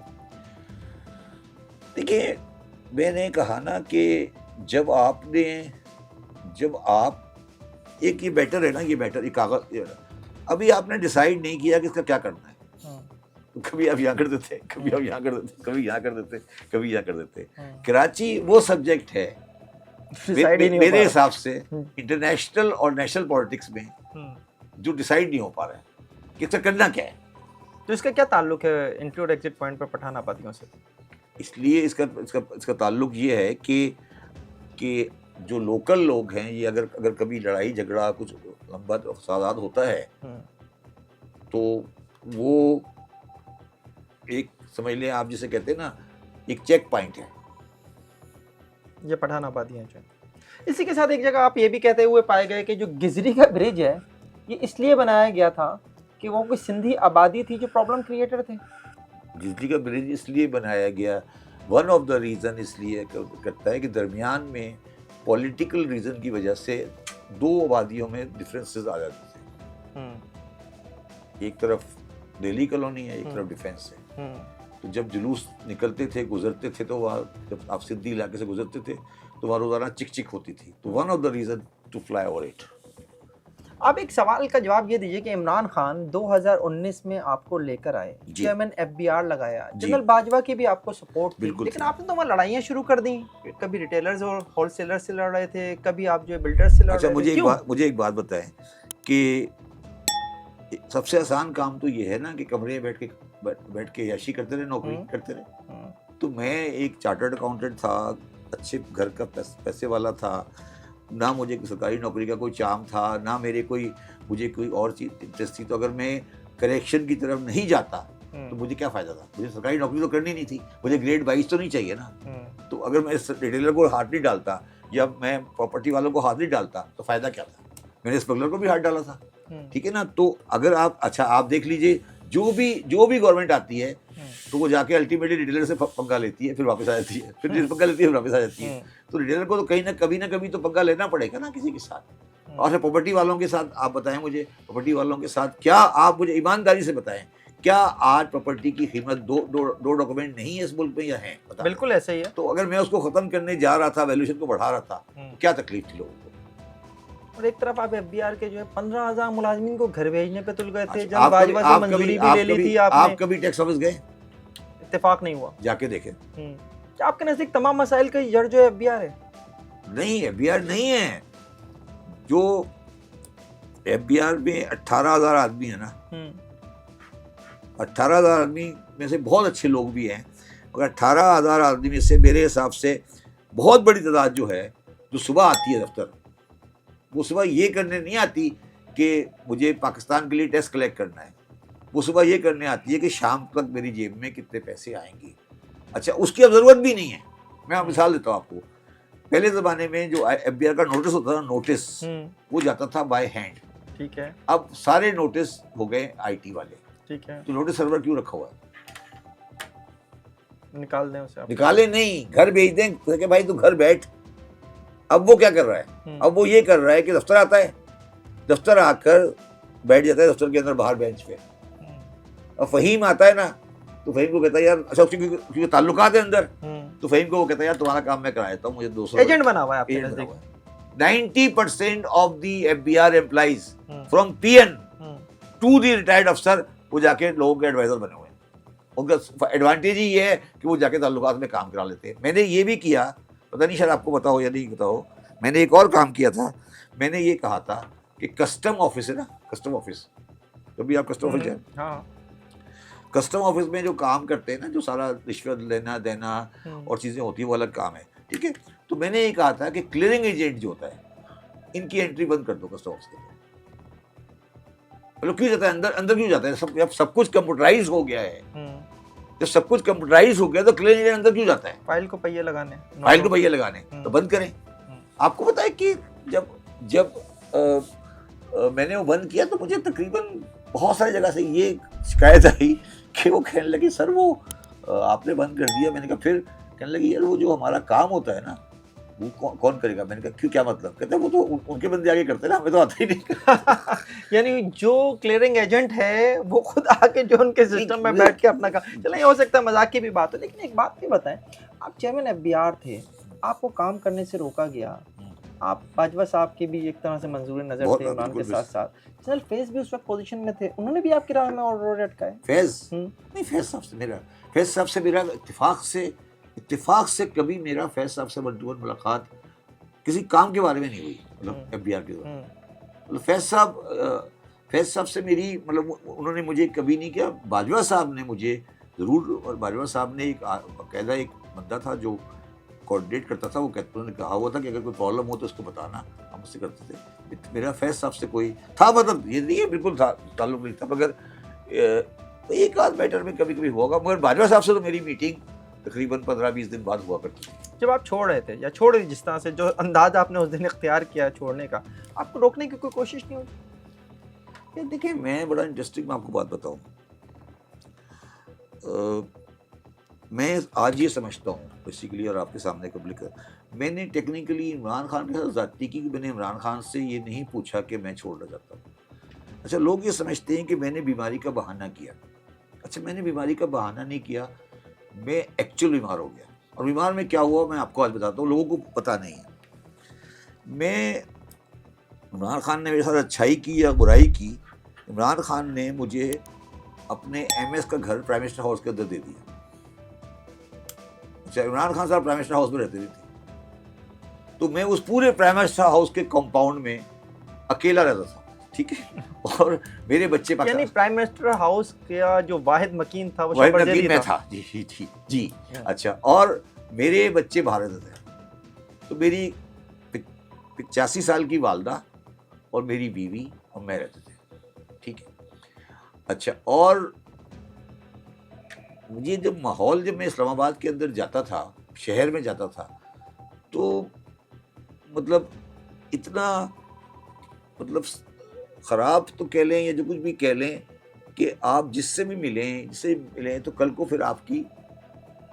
دیکھیے میں نے کہا نا کہ جب آپ ایک یہ بیٹر ہے نا، یہ بیٹر یہ کاغذ ابھی آپ نے ڈیسائیڈ نہیں کیا کہ اس کا کیا کرنا ہے. کبھی آپ یہاں کر دیتے، کبھی آپ یہاں کر دیتے، کبھی یہاں کر دیتے، کبھی یہاں کر دیتے. کراچی وہ سبجیکٹ ہے میرے حساب سے انٹرنیشنل اور نیشنل پالیٹکس میں جو ڈیسائیڈ نہیں ہو پا رہا ہے کہ اس کا کرنا کیا ہے. تو اس کا کیا تعلق ہے انٹری اور ایگزٹ پوائنٹ پر پٹھان آبادیوں سے؟ اس لیے اس کا تعلق یہ ہے کہ جو لوکل لوگ ہیں یہ اگر کبھی لڑائی جھگڑا کچھ لمبا فسادات ہوتا ہے تو وہ ایک سمجھ لیں آپ جسے کہتے ہیں نا ایک چیک پوائنٹ ہے. یہ پٹھان آبادیاں جو ہیں. اسی کے ساتھ ایک جگہ آپ یہ بھی کہتے ہوئے پائے گئے کہ جو گزری کا برج ہے یہ اس لیے بنایا گیا تھا کہ وہ کوئی سندھی آبادی تھی جو پرابلم کریٹر تھے. گزری کا برج اس لیے بنایا گیا، ون آف دا ریزن اس لیے کرتا ہے کہ درمیان میں پولیٹیکل ریزن کی وجہ سے دو آبادیوں میں ڈفرینسز آ جاتے تھے. ایک طرف دہلی کالونی ہے، ایک طرف ڈیفینس ہے. تو جب جلوس نکلتے تھے گزرتے تھے تو وہاں جب آپ سندھی علاقے سے گزرتے تھے تو وہاں روزانہ چک چک ہوتی تھی. تو one of the reason to fly over it. آپ ایک سوال کا جواب یہ دیجیے کہ عمران خان 2019 میں آپ کو لے کر آئے، چیئرمین FBR لگایا، جنرل باجوہ کی بھی آپ کو سپورٹ تھی، لیکن آپ نے تو وہاں لڑائیاں شروع کر دیں. کبھی ریٹیلرز اور ہول سیلر سے لڑ رہے تھے، کبھی آپ جو بلڈر سے لڑ رہے تھے. مجھے ایک بات بتائیں کہ سب سے آسان کام تو یہ ہے نا کہ کمرے میں بیٹھ کے عیاشی کرتے رہے، نوکری کرتے رہے. تو میں ایک چارٹرڈ اکاؤنٹنٹ تھا، اچھے گھر کا پیسے والا تھا، نہ مجھے سرکاری نوکری کا کوئی چام تھا، نہ مجھے کوئی اور چیز انٹرسٹ تھی. تو اگر میں کریکشن کی طرف نہیں جاتا تو مجھے کیا فائدہ تھا؟ مجھے سرکاری نوکری تو کرنی نہیں تھی، مجھے گریڈ 22 تو نہیں چاہیے نا. تو اگر میں ریٹیلر کو ہاتھ نہیں ڈالتا یا میں پراپرٹی والوں کو ہاتھ نہیں ڈالتا تو فائدہ کیا تھا؟ میں نے اسمگلر کو بھی ہاتھ ڈالا تھا. ٹھیک ہے نا. تو اگر آپ دیکھ لیجئے جو بھی گورنمنٹ آتی ہے تو وہ جا کے الٹیمیٹلی ریٹیلر سے پنگا لیتی ہے، پھر واپس آ جاتی ہے، پھر پنگا لیتی ہے، پھر واپس آ جاتی ہے. تو ریٹیلر کو تو کبھی نہ کبھی تو پنگا لینا پڑے گا نا کسی کے ساتھ. اور پراپرٹی والوں کے ساتھ آپ بتائیں مجھے، پراپرٹی والوں کے ساتھ کیا آپ مجھے ایمانداری سے بتائیں، کیا آج پراپرٹی کی قیمت دو ڈاکومنٹ نہیں ہے اس ملک میں یا ہیں؟ بالکل ایسا ہی ہے. تو اگر میں اس کو ختم کرنے جا رہا تھا، ویلیوشن کو بڑھا رہا تھا، کیا تکلیف تھی لوگوں کو؟ اور ایک طرف آپ FBR کے جو ہے 15,000 ملازمین کو گھر بھیجنے پہ تل گئے تھے، جنرل باجوہ سے منظوری بھی لے لی تھی آپ نے. آپ کبھی ٹیکس آفس گئے؟ اتفاق نہیں ہوا. جا کے دیکھیں. کیا آپ کے نزدیک تمام مسائل کا جڑ جو ہے FBR ہے؟ نہیں، FBR نہیں ہے. جو FBR میں 18,000 آدمی ہیں نا، 18,000 آدمی میں سے بہت اچھے لوگ بھی ہیں، مگر 18,000 آدمی میں سے میرے حساب سے بہت بڑی تعداد جو ہے جو صبح آتی ہے دفتر، وہ صبح یہ کرنے نہیں آتی کہ مجھے پاکستان کے لیے ٹیکس کلیکٹ کرنا ہے. وہ صبح یہ کرنے آتی ہے کہ شام تک میری جیب میں کتنے پیسے آئیں گے. اچھا اس کی اب ضرورت بھی نہیں ہے. میں مثال دیتا ہوں آپ کو. پہلے زمانے میں جو FBR کا نوٹس ہوتا تھا، نوٹس وہ جاتا تھا بائی ہینڈ. ٹھیک ہے. اب سارے نوٹس ہو گئے IT والے. ٹھیک ہے. تو نوٹس سرور کیوں رکھا ہوا ہے؟ نکال دیں اسے. نکالے نہیں، گھر بھیج دیں کہ بھائی تو گھر بیٹھ. اب وہ کیا کر رہا ہے؟ اب وہ یہ کر رہا ہے کہ دفتر آتا ہے، دفتر آ کر بیٹھ جاتا ہے دفتر کے اندر باہر بینچ پہ. اور فہیم آتا ہے نا تو فہیم کو کہتا ہے یار، اچھا کیونکہ تعلقات ہیں اندر، تو فہیم کو وہ کہتا ہے یار تمہارا کام میں کرا دیتا ہوں، مجھے 200 ایجنٹ بنا ہوا ہے آپ کے نزدیک. 90% of the FBR employees from PN to the retired افسر وہ جا کے لوگوں کے ایڈوائزر بنے ہوئے ہیں. ان کا ایڈوانٹیج ہی یہ ہے کہ وہ جا کے تعلقات میں کام کرا لیتے ہیں. میں نے یہ بھی کیا، پتہ نہیں شاید آپ کو پتا ہو یا نہیں پتا ہو، میں نے ایک اور کام کیا تھا. میں نے یہ کہا تھا کہ کسٹم آفس ہے نا، کسٹم آفس، کبھی آپ کسٹم آفس جائیں، کسٹم آفس میں جو کام کرتے ہیں نا، جو سارا رشوت لینا دینا اور چیزیں ہوتی ہیں وہ الگ کام ہے. ٹھیک ہے. تو میں نے یہ کہا تھا کہ کلیئرنگ ایجنٹ جو ہوتا ہے ان کی انٹری بند کر دو کسٹم آفس کے. کیوں جاتا ہے اندر کیوں جاتا ہے؟ جب سب کچھ کمپیوٹرائز ہو گیا ہے، جب سب کچھ کمپیوٹرائز ہو گیا تو کلیئرنگ ایجنٹ اندر کیوں جاتا ہے؟ فائل کو پہیے لگانے. تو بند کریں. آپ کو پتا ہے کہ جب میں نے وہ بند کیا تو مجھے تقریباً بہت ساری جگہ سے یہ شکایت آئی کہ وہ کہنے لگے سر وہ آپ نے بند کر دیا. میں نے کہا پھر کہنے لگی یار وہ جو ہمارا کام ہوتا ہے نا وہ کون کرے گا؟ میں نے کہا کیوں، کیا مطلب؟ کہتے ہیں وہ تو ان کے بندے آگے کرتے نا، ہمیں تو آتا ہی نہیں. یعنی جو کلیئرنگ ایجنٹ ہے وہ خود آ کے جو ان کے سسٹم میں بیٹھ کے اپنا کام، چلیں یہ ہو سکتا ہے مذاق کی بھی بات ہو، لیکن ایک بات بھی بتائیں، آپ چیئرمین FBR تھے، آپ کو کام کرنے سے روکا گیا، آپ باجوہ صاحب کی بھی ایک طرح سے منظور نظر تھے عمران کے ساتھ ساتھ، جنرل فیض بھی اس وقت پوزیشن میں تھے، انہوں نے بھی آپ کی راہ میں اور روڈ اٹکائے؟ فیض نہیں، فیض صاحب سے میرا اتفاق سے کبھی میرا فیض صاحب سے 1 to 1 ملاقات کسی کام کے بارے میں نہیں ہوئی، مطلب FBR کے دوران. مطلب فیض صاحب سے میری مطلب انہوں نے مجھے کبھی نہیں کیا. باجوہ صاحب نے مجھے ضرور، اور باجوہ صاحب نے ایک باقاعدہ ایک بندہ تھا جو کوآرڈینیٹ کرتا تھا، وہ انہوں نے کہا ہوا تھا کہ اگر کوئی پرابلم ہو تو اس کو بتانا، ہم اس سے کرتے تھے. میرا فیض صاحب سے کوئی تھا، مطلب یہ نہیں ہے بالکل تھا تعلق نہیں تھا، مگر ایک آدھ میٹر میں کبھی کبھی ہوگا. مگر باجوہ صاحب سے تو میری میٹنگ تقریباً 15-20 دن بعد ہوا کرتی تھی. جب آپ چھوڑ رہے تھے یا چھوڑ رہے جس طرح سے جو انداز آپ نے اس دن اختیار کیا چھوڑنے کا، آپ کو روکنے کی کوئی کوشش نہیں ہوئی؟ دیکھیں میں بڑا انٹرسٹنگ، میں آپ کو بات بتاؤں، میں آج یہ سمجھتا ہوں بیسیکلی، اور آپ کے سامنے پبلک ہے، میں نے ٹیکنیکلی عمران خان کے ساتھ زیادتی کی کہ میں نے عمران خان سے یہ نہیں پوچھا کہ میں چھوڑنا چاہتا ہوں. اچھا لوگ یہ سمجھتے ہیں کہ میں نے بیماری کا بہانہ کیا. اچھا میں نے بیماری کا بہانہ نہیں کیا، میں ایکچوئل بیمار ہو گیا. اور بیمار میں کیا ہوا میں آپ کو آج بتاتا ہوں، لوگوں کو پتہ نہیں ہے. میں عمران خان نے میرے ساتھ اچھائی کی یا برائی کی، عمران خان نے مجھے اپنے MS کا گھر پرائم منسٹر ہاؤس کے اندر دے دیا. اچھا عمران خان صاحب پرائم منسٹر ہاؤس میں رہتے تھے، تو میں اس پورے پرائم منسٹر ہاؤس کے کمپاؤنڈ میں اکیلا رہتا تھا، ٹھیک ہے، اور میرے بچے یعنی پرائم منسٹر ہاؤس کا جو واحد مکین تھا وہ شبر زیدی میں تھا. جی اچھا، اور میرے بچے باہر رہتے تھے. تو میری 85 سال کی والدہ اور میری بیوی اور میں رہتے تھے، ٹھیک ہے. اچھا، اور مجھے جب میں اسلام آباد کے اندر جاتا تھا، شہر میں جاتا تھا، تو مطلب اتنا مطلب خراب تو کہہ لیں یا جو کچھ بھی کہہ لیں کہ آپ جس سے بھی ملیں تو کل کو پھر آپ کی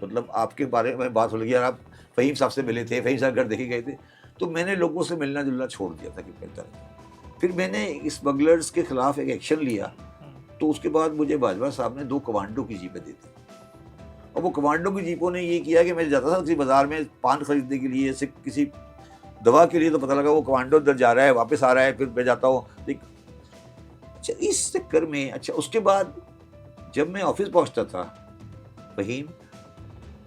مطلب آپ کے بارے میں بات ہو لگی. یار آپ فہیم صاحب سے ملے تھے، فہیم صاحب گھر دیکھے گئے تھے، تو میں نے لوگوں سے ملنا جلنا چھوڑ دیا تھا کہ ملتا رہتا. پھر میں نے اسمگلرز کے خلاف ایک ایکشن لیا، تو اس کے بعد مجھے باجوہ صاحب نے 2 کمانڈو کی جیپیں دی تھی. اور وہ کمانڈو کی جیپوں نے یہ کیا کہ میں جاتا تھا کسی بازار میں پان خریدنے کے لیے، کسی دوا کے لیے، تو پتہ لگا وہ کمانڈو ادھر جا رہا ہے، واپس آ رہا ہے، پھر میں جاتا ہوں. اچھا اس چکر میں، اچھا اس کے بعد جب میں آفس پہنچتا تھا فہیم،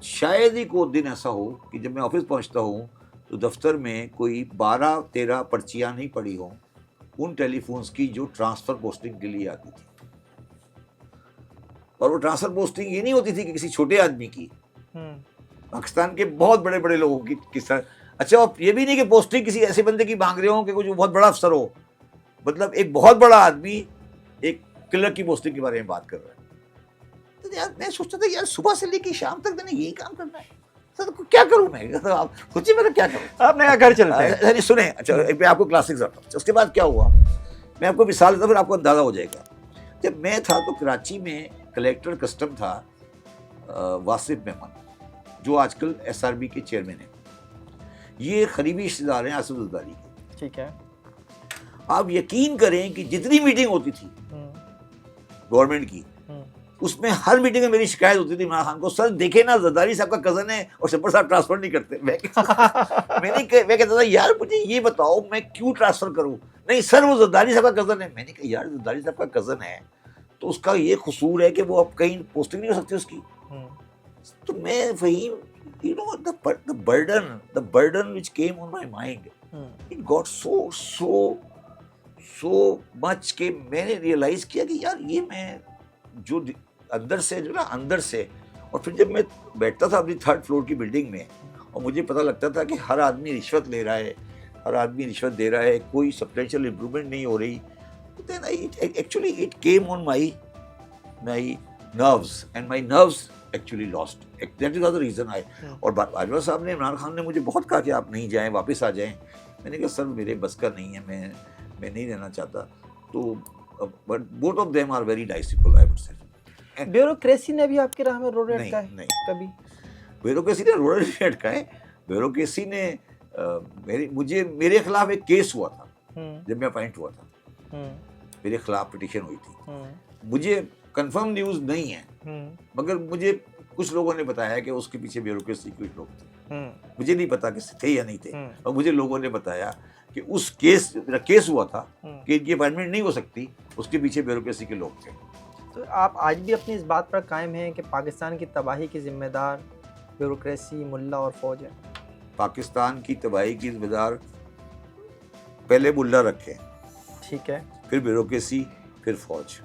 شاید ہی کوئی دن ایسا ہو کہ جب میں آفس پہنچتا ہوں تو دفتر میں کوئی 12-13 پرچیاں نہیں پڑی ہوں ان ٹیلی فونز کی جو ٹرانسفر پوسٹنگ کے لیے آتی تھی. اور وہ ٹرانسفر پوسٹنگ یہ نہیں ہوتی تھی کہ کسی چھوٹے آدمی کی، پاکستان کے بہت بڑے بڑے لوگوں کی کس طرح. اچھا یہ بھی نہیں کہ پوسٹنگ کسی ایسے بندے کی مانگ رہے ہوں کہ کوئی بہت بڑا افسر ہو، مطلب ایک بہت بڑا آدمی ایک کلر کی پوسٹنگ کے بارے میں بات کر رہا ہے. تو یار میں سوچتا تھا یار صبح سے لے کے شام تک میں نے یہی کام کرنا ہے، کیا کروں میں؟ آپ سوچیے میں کیا کروں. آپ نے کہا گھر چلتے ہیں. سنیں، اچھا میں آپ کو کلاسک بتاتا ہوں. اس کے بعد کیا ہوا میں آپ کو مثال دیتا ہوں، پھر آپ کو اندازہ ہو جائے گا. جب میں تھا تو کراچی میں کلیکٹر کسٹم تھا واصف مہمان، جو آج کل SRB کے چیئرمین ہیں. یہ قریبی رشتے دار ہیں آصف زرداری کے. ٹھیک ہے. آپ یقین کریں کہ جتنی میٹنگ ہوتی تھی گورنمنٹ کی، اس میں ہر میٹنگ میں میری شکایت ہوتی تھی عمران خان کو، سر دیکھیں نا زرداری صاحب کا کزن ہے اور شبر صاحب ٹرانسفر نہیں کرتے. میں کہتا تھا یار مجھے یہ بتاؤ میں کیوں ٹرانسفر کروں؟ نہیں سر وہ زرداری صاحب کا کزن ہے. میں نے کہا یار زرداری صاحب کا کزن ہے تو اس کا یہ قصور ہے کہ وہ اب کہیں پوسٹنگ نہیں ہو سکتی اس کی. تو میں Fahim you know the burden which came on my mind, it got so much کہ میں نے ریئلائز کیا کہ یار یہ میں جو اندر سے اور پھر جب میں بیٹھتا تھا اپنی 3rd فلور کی بلڈنگ میں اور مجھے پتہ لگتا تھا کہ ہر آدمی رشوت لے رہا ہے، ہر آدمی رشوت دے رہا ہے، کوئی سبسٹینشیل امپرومنٹ نہیں ہو رہی. Then actually it came on my nerves and my nerves actually lost. That is the reason اور باجوہ صاحب نے عمران خان نے مجھے بہت کہا کہ آپ نہیں جائیں، واپس آ جائیں. میں نے کہا سر میرے بس کا نہیں ہے، میں نہیں رہنا چاہتا. تو but both of them are very nice people, I would say. Bureaucracy نے بھی آپ کی راہ میں روڑے اٹکائے؟ نہیں کبھی بیوروکریسی نے روڑے نہیں اٹکائے. بیوروکریسی نے میرے خلاف ایک کیس ہوا تھا جب میں اپوائنٹ ہوا تھا، میرے خلاف پٹیشن ہوئی تھی. مجھے کنفرم نیوز نہیں ہے مگر مجھے کچھ لوگوں نے بتایا کہ اس کے پیچھے بیوروکریسی کے کچھ لوگ تھے. مجھے نہیں پتا کہ تھے یا نہیں تھے، اور مجھے لوگوں نے بتایا کہ اس کیس ہوا تھا کہ ان کی اپائنٹمنٹ نہیں ہو سکتی، اس کے پیچھے بیوروکریسی کے لوگ تھے. تو آپ آج بھی اپنی اس بات پر قائم ہیں کہ پاکستان کی تباہی کی ذمہ دار بیوروکریسی، ملا اور فوج ہے؟ پاکستان کی تباہی کی ذمہ دار پہلے ملا رکھے، ٹھیک ہے، پھر بیوروکریسی، پھر فوج.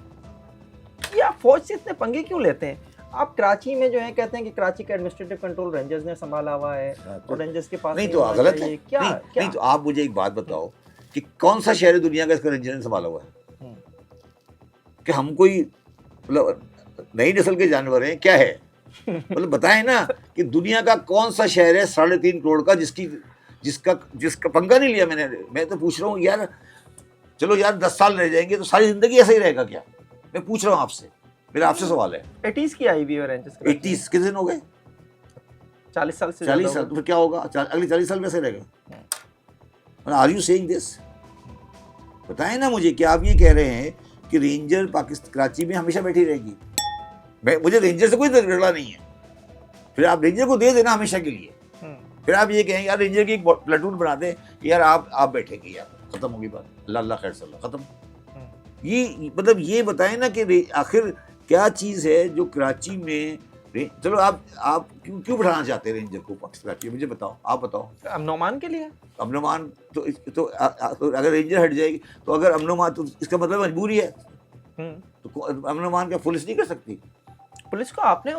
یہ آپ فوج سے اتنے پنگے کیوں لیتے ہیں؟ آپ کراچی میں جو ہے کہتے ہیں کہ کراچی کا ایڈمنسٹریٹو کنٹرول رینجرز نے سنبھالا ہوا ہے اور رینجرز کے پاس نہیں تو غلط ہے. نہیں تو آپ مجھے ایک بات بتاؤ کہ کون سا شہر دنیا کا اس کا رینجر نے سنبھالا ہوا ہے؟ کہ ہم کوئی مطلب نئی نسل کے جانور ہیں کیا ہے؟ مطلب بتائیں نا کہ دنیا کا کون سا شہر ہے 3.5 کروڑ کا جس کا پنگا نہیں لیا میں تو پوچھ رہا ہوں یار. چلو یار 10 سال رہ جائیں گے تو ساری زندگی ایسا ہی رہے گا کیا؟ میں پوچھ رہا ہوں آپ سے، میرا آپ سے سوال ہے. 80s کی آئی ہوئی ہے رینجرز، 80 کتنے دن ہو گئے؟ 40 سال سے 40 سال. تو پھر کیا ہوگا اگلے 40 سال میں سے رہے گا؟ آر یو سیئنگ دس؟ بتائیں نا مجھے کہ آپ یہ کہہ رہے ہیں کہ رینجر پاکستان کراچی میں ہمیشہ بیٹھی رہے گی؟ مجھے رینجر سے کوئی جھگڑا نہیں ہے. پھر آپ رینجر کو دے دینا ہمیشہ کے لیے. پھر آپ یہ کہیں یار رینجر کی ایک پلاٹون بنا دیں کہ یار آپ بیٹھیں گے، یار ختم ہوگی بات، اللہ اللہ خیر صلی اللہ ختم. یہ مطلب یہ بتائیں نا کہ آخر کیا چیز ہے جو کراچی میں، چلو آپ کیوں بٹھانا چاہتے ہیں رینجر کو کراچی میں؟ مجھے بتاؤ، آپ بتاؤ. امن و امان کے لیے. امن و امان تو اگر رینجر ہٹ جائے گی تو اگر امن و امان تو اس کا مطلب مجبوری ہے. تو امن و امان کا پولیس نہیں کر سکتی؟ پولیس کو آپ نے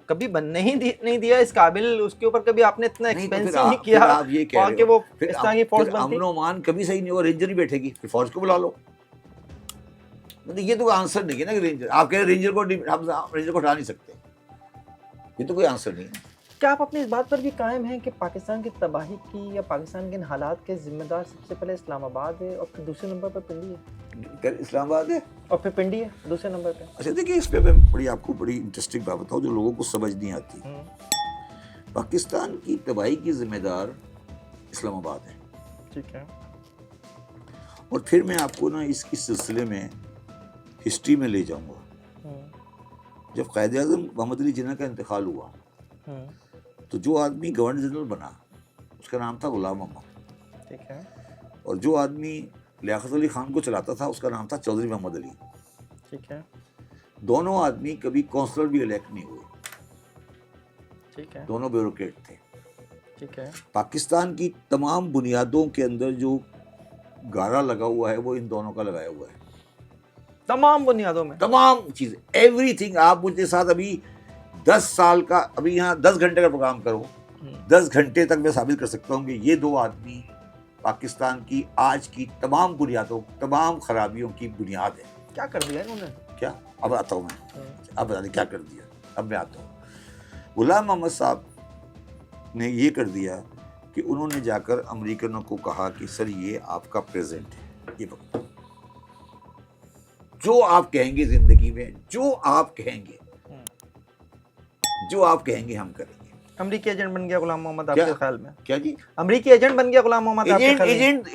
کبھی بننے ہی نہیں دیا اس قابل، اس کے اوپر کبھی آپ نے اتنا ایکسپینسو نہیں کیا. آپ یہ کہہ رہے کہ وہ ہو اس طرح کی فورس بنتی. امن و امان کبھی صحیح نہیں ہوگا، رینجر ہی بیٹھے گی، پھر فوج کو بلا لو. یہ تو کوئی آنسر نہیں ہے نا کہ رینجر، آپ کہہ رہے رینجر کو ہٹا نہیں سکتے، یہ تو کوئی آنسر نہیں ہے. کیا آپ اپنی اس بات پر بھی قائم ہیں کہ پاکستان کی تباہی کی یا پاکستان کے ان حالات کے ذمہ دار سب سے پہلے اسلام آباد ہے اور پھر دوسرے نمبر پر پنڈی ہے؟ اسلام آباد ہے اور پھر پنڈی ہے دوسرے نمبر پہ. اچھا دیکھیے، اس پہ میں آپ کو بڑی انٹرسٹنگ بات بتاؤں جو لوگوں کو سمجھ نہیں آتی. پاکستان کی تباہی کی ذمہ دار اسلام آباد ہے. ٹھیک ہے. اور پھر میں آپ کو نا اس سلسلے میں ہسٹری میں لے جاؤں گا. جب قائد اعظم محمد علی جناح کا انتقال ہوا تو جو آدمی گورنر جنرل بنا اس کا نام تھا غلام محمد. ٹھیک ہے. اور جو آدمی لیاقت علی خان کو چلاتا تھا اس کا نام تھا چودھری محمد علی. ٹھیک ہے. دونوں آدمی کبھی کونسلر بھی الیکٹ نہیں ہوئے. ٹھیک ہے. دونوں بیوروکریٹ تھے. ٹھیک ہے. پاکستان کی تمام بنیادوں کے اندر جو گارا لگا ہوا ہے وہ ان دونوں کا لگایا ہوا ہے. تمام بنیادوں میں تمام چیزیں، ایوری تھنگ. آپ مجھے ساتھ ابھی 10 سال کا، ابھی یہاں 10 گھنٹے کا پروگرام کرو، 10 گھنٹے تک میں ثابت کر سکتا ہوں کہ یہ دو آدمی پاکستان کی آج کی تمام بنیادوں، تمام خرابیوں کی بنیاد ہے. کیا کر دیا انہوں نے؟ کیا؟ اب آتا ہوں میں، اب بتا دیں کیا کر دیا. اب میں آتا ہوں. غلام محمد صاحب نے یہ کر دیا کہ انہوں نے جا کر امریکنوں کو کہا کہ سر یہ آپ کا پریزنٹ ہے، یہ پکڑو، جو آپ کہیں گے زندگی میں، جو آپ کہیں گے ہم کریں گے. امریکی ایجنٹ بن گیا غلام محمد آپ کے خیال میں؟ کیا جی؟ امریکی ایجنٹ بن گیا غلام محمد آپ کے خیال میں؟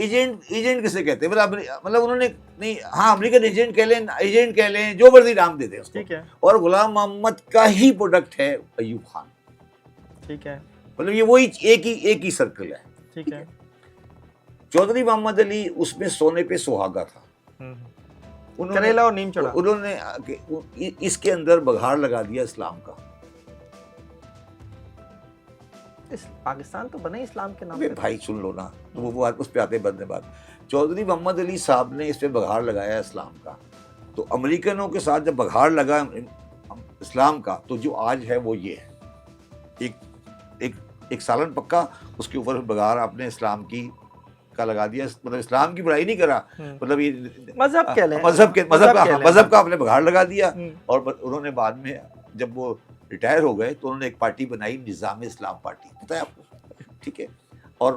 ایجنٹ کسے کہتے ہیں؟ مطلب انہوں نے نہیں، ہاں امریکن ایجنٹ کہہ لیں جو مرضی نام دے دیں. ٹھیک ہے. اور غلام محمد کا ہی پروڈکٹ ہے ایوب خان. ٹھیک ہے. مطلب یہ وہی ایک ہی سرکل ہے. ٹھیک ہے. چودھری محمد علی اس میں سونے پہ سہاگا تھا. کریلا اور نیم چڑھا. انہوں نے اس کے اندر بگھاڑ لگا دیا اسلام کا. پاکستان تو بنا اسلام کے نام پہ. بھائی سن لو نا، تو وہ اس پہ آتے بندے بات. چودھری محمد علی صاحب نے اس پہ بگھاڑ لگایا اسلام کا. تو امریکنوں کے ساتھ جب بگھاڑ لگا اسلام کا تو جو آج ہے وہ یہ ہے، ایک سالن پکا، اس کے اوپر بگھاڑ آپ نے اسلام کی کا لگا دیا. مطلب اسلام کی برائی نہیں کرا، مطلب یہ مذہب کہہ لیں، مذہب کا آپ نے بگھاڑ لگا دیا. اور انہوں نے بعد میں جب وہ ریٹائر ہو گئے تو انہوں نے ایک پارٹی بنائی، نظام اسلام پارٹی، پتہ ہے آپ کو؟ ٹھیک ہے. اور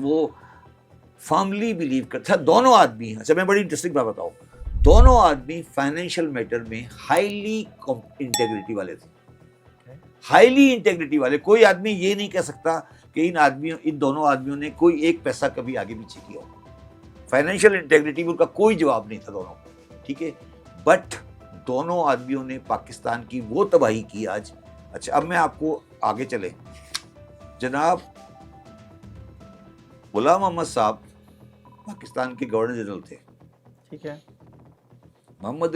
وہ فارملی بلیو کرتا. دونوں آدمی ہیں. اچھا میں بڑی انٹرسٹنگ بات بتاؤں، دونوں آدمی فائنینشیل میٹر میں ہائیلی انٹیگریٹی والے تھے. ہائیلی انٹیگریٹی والے. کوئی آدمی یہ نہیں کہہ سکتا کہ ان دونوں آدمیوں نے کوئی ایک پیسہ کبھی آگے پیچھے کیا ہو. فائنینشیل انٹیگریٹی میں ان کا کوئی جواب نہیں تھا دونوں کو, ٹھیک ہے, بٹ دونوں آدمیوں نے پاکستان کی وہ تباہی کی آج. اچھا اب میں آپ کو آگے چلے, جناب غلام محمد صاحب پاکستان کے گورنر جنرل تھے, ٹھیک ہے, محمد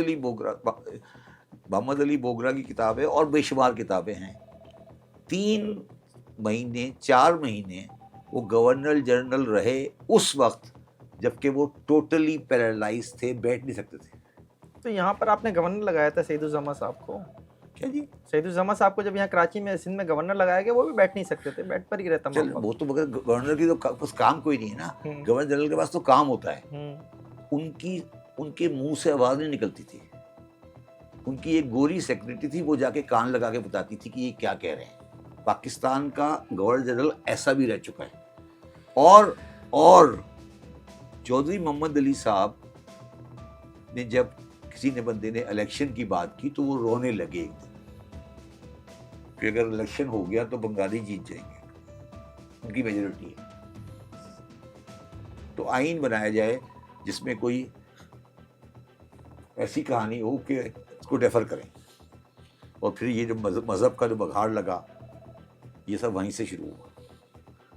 علی بوگرا کی کتاب ہے اور بے شمار کتابیں ہیں. 3 مہینے 4 مہینے وہ گورنر جنرل رہے اس وقت جبکہ وہ ٹوٹلی پیرالائز تھے, بیٹھ نہیں سکتے تھے. تو یہاں پر آپ نے گورنر لگایا تھا سعید الزماں صاحب کو. کیا جی؟ سعید الزماں صاحب کو جب یہاں کراچی میں سندھ میں گورنر لگایا گیا وہ بھی بیٹھ نہیں سکتے تھے, بیٹھ پر ہی رہتا. وہ تو مگر گورنر کی تو بس کام کوئی نہیں ہے نا, گورنر جنرل کے پاس تو کام ہوتا ہے. ان کے منہ سے آواز نہیں نکلتی تھی. ان کی ایک گوری سیکرٹری تھی, وہ جا کے کان لگا کے بتاتی تھی کہ یہ کیا کہہ رہے ہیں. پاکستان کا گورنر جنرل ایسا بھی رہ چکا ہے. اور چودھری محمد علی صاحب نے جب کسی نے بندے نے الیکشن کی بات کی تو وہ رونے لگے کہ اگر الیکشن ہو گیا تو بنگالی جیت جائیں گے, ان کی میجورٹی ہے, تو آئین بنایا جائے جس میں کوئی ایسی کہانی ہو کہ اس کو ڈیفر کریں. اور پھر یہ جو مذہب کا جو بگھاڑ لگا یہ سب وہیں سے شروع ہوا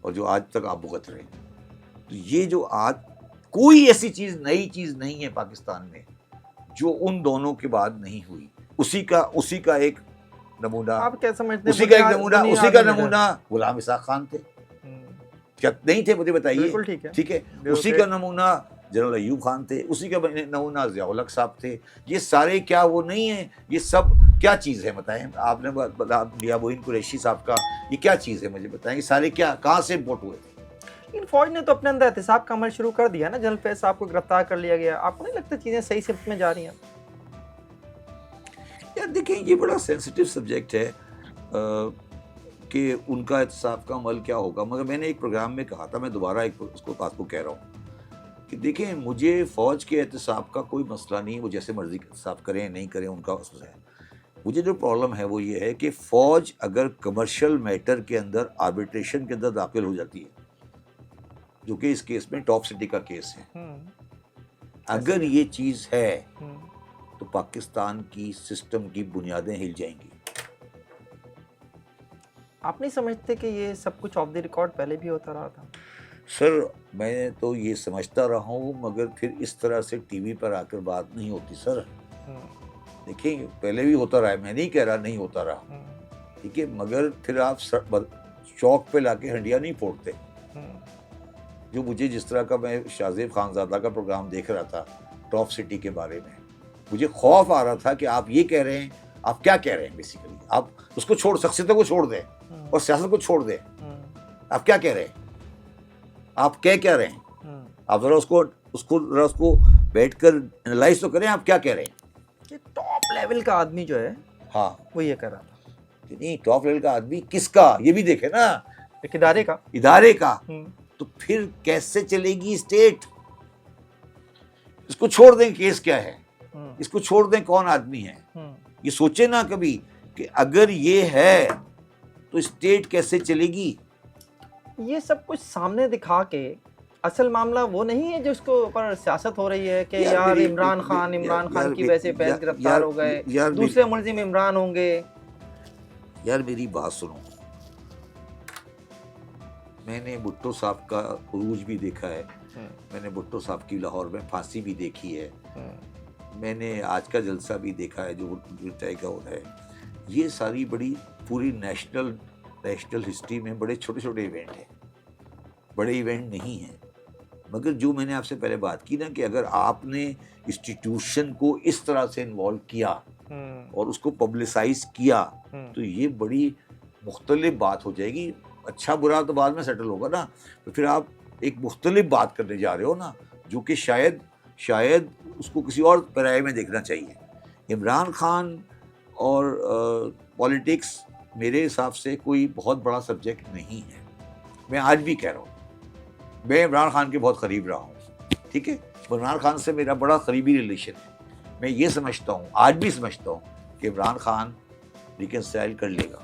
اور جو آج تک آپ بھگت رہے ہیں. تو یہ جو آج کوئی ایسی چیز نئی چیز نہیں ہے پاکستان میں جو ان دونوں کے بعد نہیں ہوئی. اسی کا ایک نمونہ آپ کیا سمجھتے ہیں؟ اسی کا نمونہ غلام اسحاق خان تھے, کیا نہیں تھے مجھے بتائیے؟ بالکل ٹھیک ہے. اسی کا نمونہ جنرل ایوب خان تھے, اسی کا نمونہ ضیاء الحق صاحب تھے. یہ سارے کیا وہ نہیں ہیں؟ یہ سب کیا چیز ہے بتائیں؟ آپ نے میاں معین قریشی صاحب کا یہ کیا چیز ہے مجھے بتائیں؟ یہ سارے کیا کہاں سے امپورٹ ہوئے تھے؟ لیکن فوج نے تو اپنے اندر احتساب کا عمل شروع کر دیا نا, جنرل فیض صاحب کو گرفتار کر لیا گیا. آپ کو نہیں لگتا چیزیں صحیح سمت میں جا رہی ہیں؟ یار دیکھیں یہ بڑا سینسیٹیو سبجیکٹ ہے کہ ان کا احتساب کا عمل کیا ہوگا. مگر میں نے ایک پروگرام میں کہا تھا, میں دوبارہ اس کو بات کو کہہ رہا ہوں کہ دیکھیں مجھے فوج کے احتساب کا کوئی مسئلہ نہیں, وہ جیسے مرضی احتساب کریں نہیں کریں ان کا مسئلہ ہے. مجھے جو پرابلم ہے وہ یہ ہے کہ فوج اگر کمرشل میٹر کے اندر آربیٹریشن کے اندر داخل ہو جاتی ہے, جو کہ اس کیس میں ٹاپ سٹی کا کیس ہے, اگر یہ چیز ہے تو پاکستان کی سسٹم کی بنیادیں ہل جائیں گی. آپ نہیں سمجھتے کہ یہ سب کچھ آف دی ریکارڈ پہلے بھی ہوتا رہا تھا؟ سر میں تو یہ سمجھتا رہا ہوں, مگر پھر اس طرح سے ٹی وی پر آ کر بات نہیں ہوتی سر. دیکھیں پہلے بھی ہوتا رہا ہے, میں نہیں کہہ رہا نہیں ہوتا رہا, ٹھیک ہے, مگر پھر آپ چوک پہ لا کے ہنڈیا نہیں پھوڑتے. جو مجھے جس طرح کا میں شاہزیب خانزادہ کا پروگرام دیکھ رہا تھا ٹاپ سٹی کے بارے میں, مجھے خوف آ رہا تھا کہ آپ یہ کہہ رہے ہیں, آپ کیا کہہ رہے ہیں بیسیکلی. آپ اس کو چھوڑ, شخصیتوں کو چھوڑ دیں اور سیاست کو چھوڑ دیں. آپ کیا کہہ رہے ہیں, آپ کیا رہے ہیں, آپ ذرا اس کو بیٹھ کر انالائز تو کریں, آپ کیا کہہ رہے ہیں. کہ ٹاپ لیول کا آدمی جو ہے ہاں وہ یہ کر رہا تھا. نہیں ٹاپ لیول کا آدمی کس کا, یہ بھی دیکھے نا, ایک ادارے کا. تو پھر کیسے چلے گی اسٹیٹ؟ اس کو چھوڑ دیں کیس کیا ہے, اس کو چھوڑ دیں کون آدمی ہے. یہ سوچے نا کبھی کہ اگر یہ ہے تو اسٹیٹ کیسے چلے گی. یہ سب کچھ سامنے دکھا کے اصل معاملہ وہ نہیں ہے جو اس کو اوپر سیاست ہو رہی ہے کہ یار عمران خان کی وجہ سے فیض گرفتار ہو گئے, دوسرے ملزم عمران ہوں گے. یار میری بات سنو, میں نے بھٹو صاحب کا عروج بھی دیکھا ہے, میں نے بھٹو صاحب کی لاہور میں پھانسی بھی دیکھی ہے, میں نے آج کا جلسہ بھی دیکھا ہے جو طے کا ہو رہا ہے. یہ ساری بڑی پوری نیشنل ہسٹری میں بڑے چھوٹے چھوٹے ایونٹ ہیں, بڑے ایونٹ نہیں ہیں. مگر جو میں نے آپ سے پہلے بات کی نا کہ اگر آپ نے انسٹیٹیوشن کو اس طرح سے انوالو کیا اور اس کو پبلسائز کیا تو یہ بڑی مختلف بات ہو جائے گی. اچھا برا تو بعد میں سیٹل ہوگا نا, تو پھر آپ ایک مختلف بات کرنے جا رہے ہو نا, جو کہ شاید اس کو کسی اور پیرائے میں دیکھنا چاہیے. عمران خان اور پولیٹکس میرے حساب سے کوئی بہت بڑا سبجیکٹ نہیں ہے. میں آج بھی کہہ رہا ہوں, میں عمران خان کے بہت قریب رہا ہوں, ٹھیک ہے, عمران خان سے میرا بڑا قریبی ریلیشن ہے. میں یہ سمجھتا ہوں, آج بھی سمجھتا ہوں کہ عمران خان ریکنسائل کر لے گا.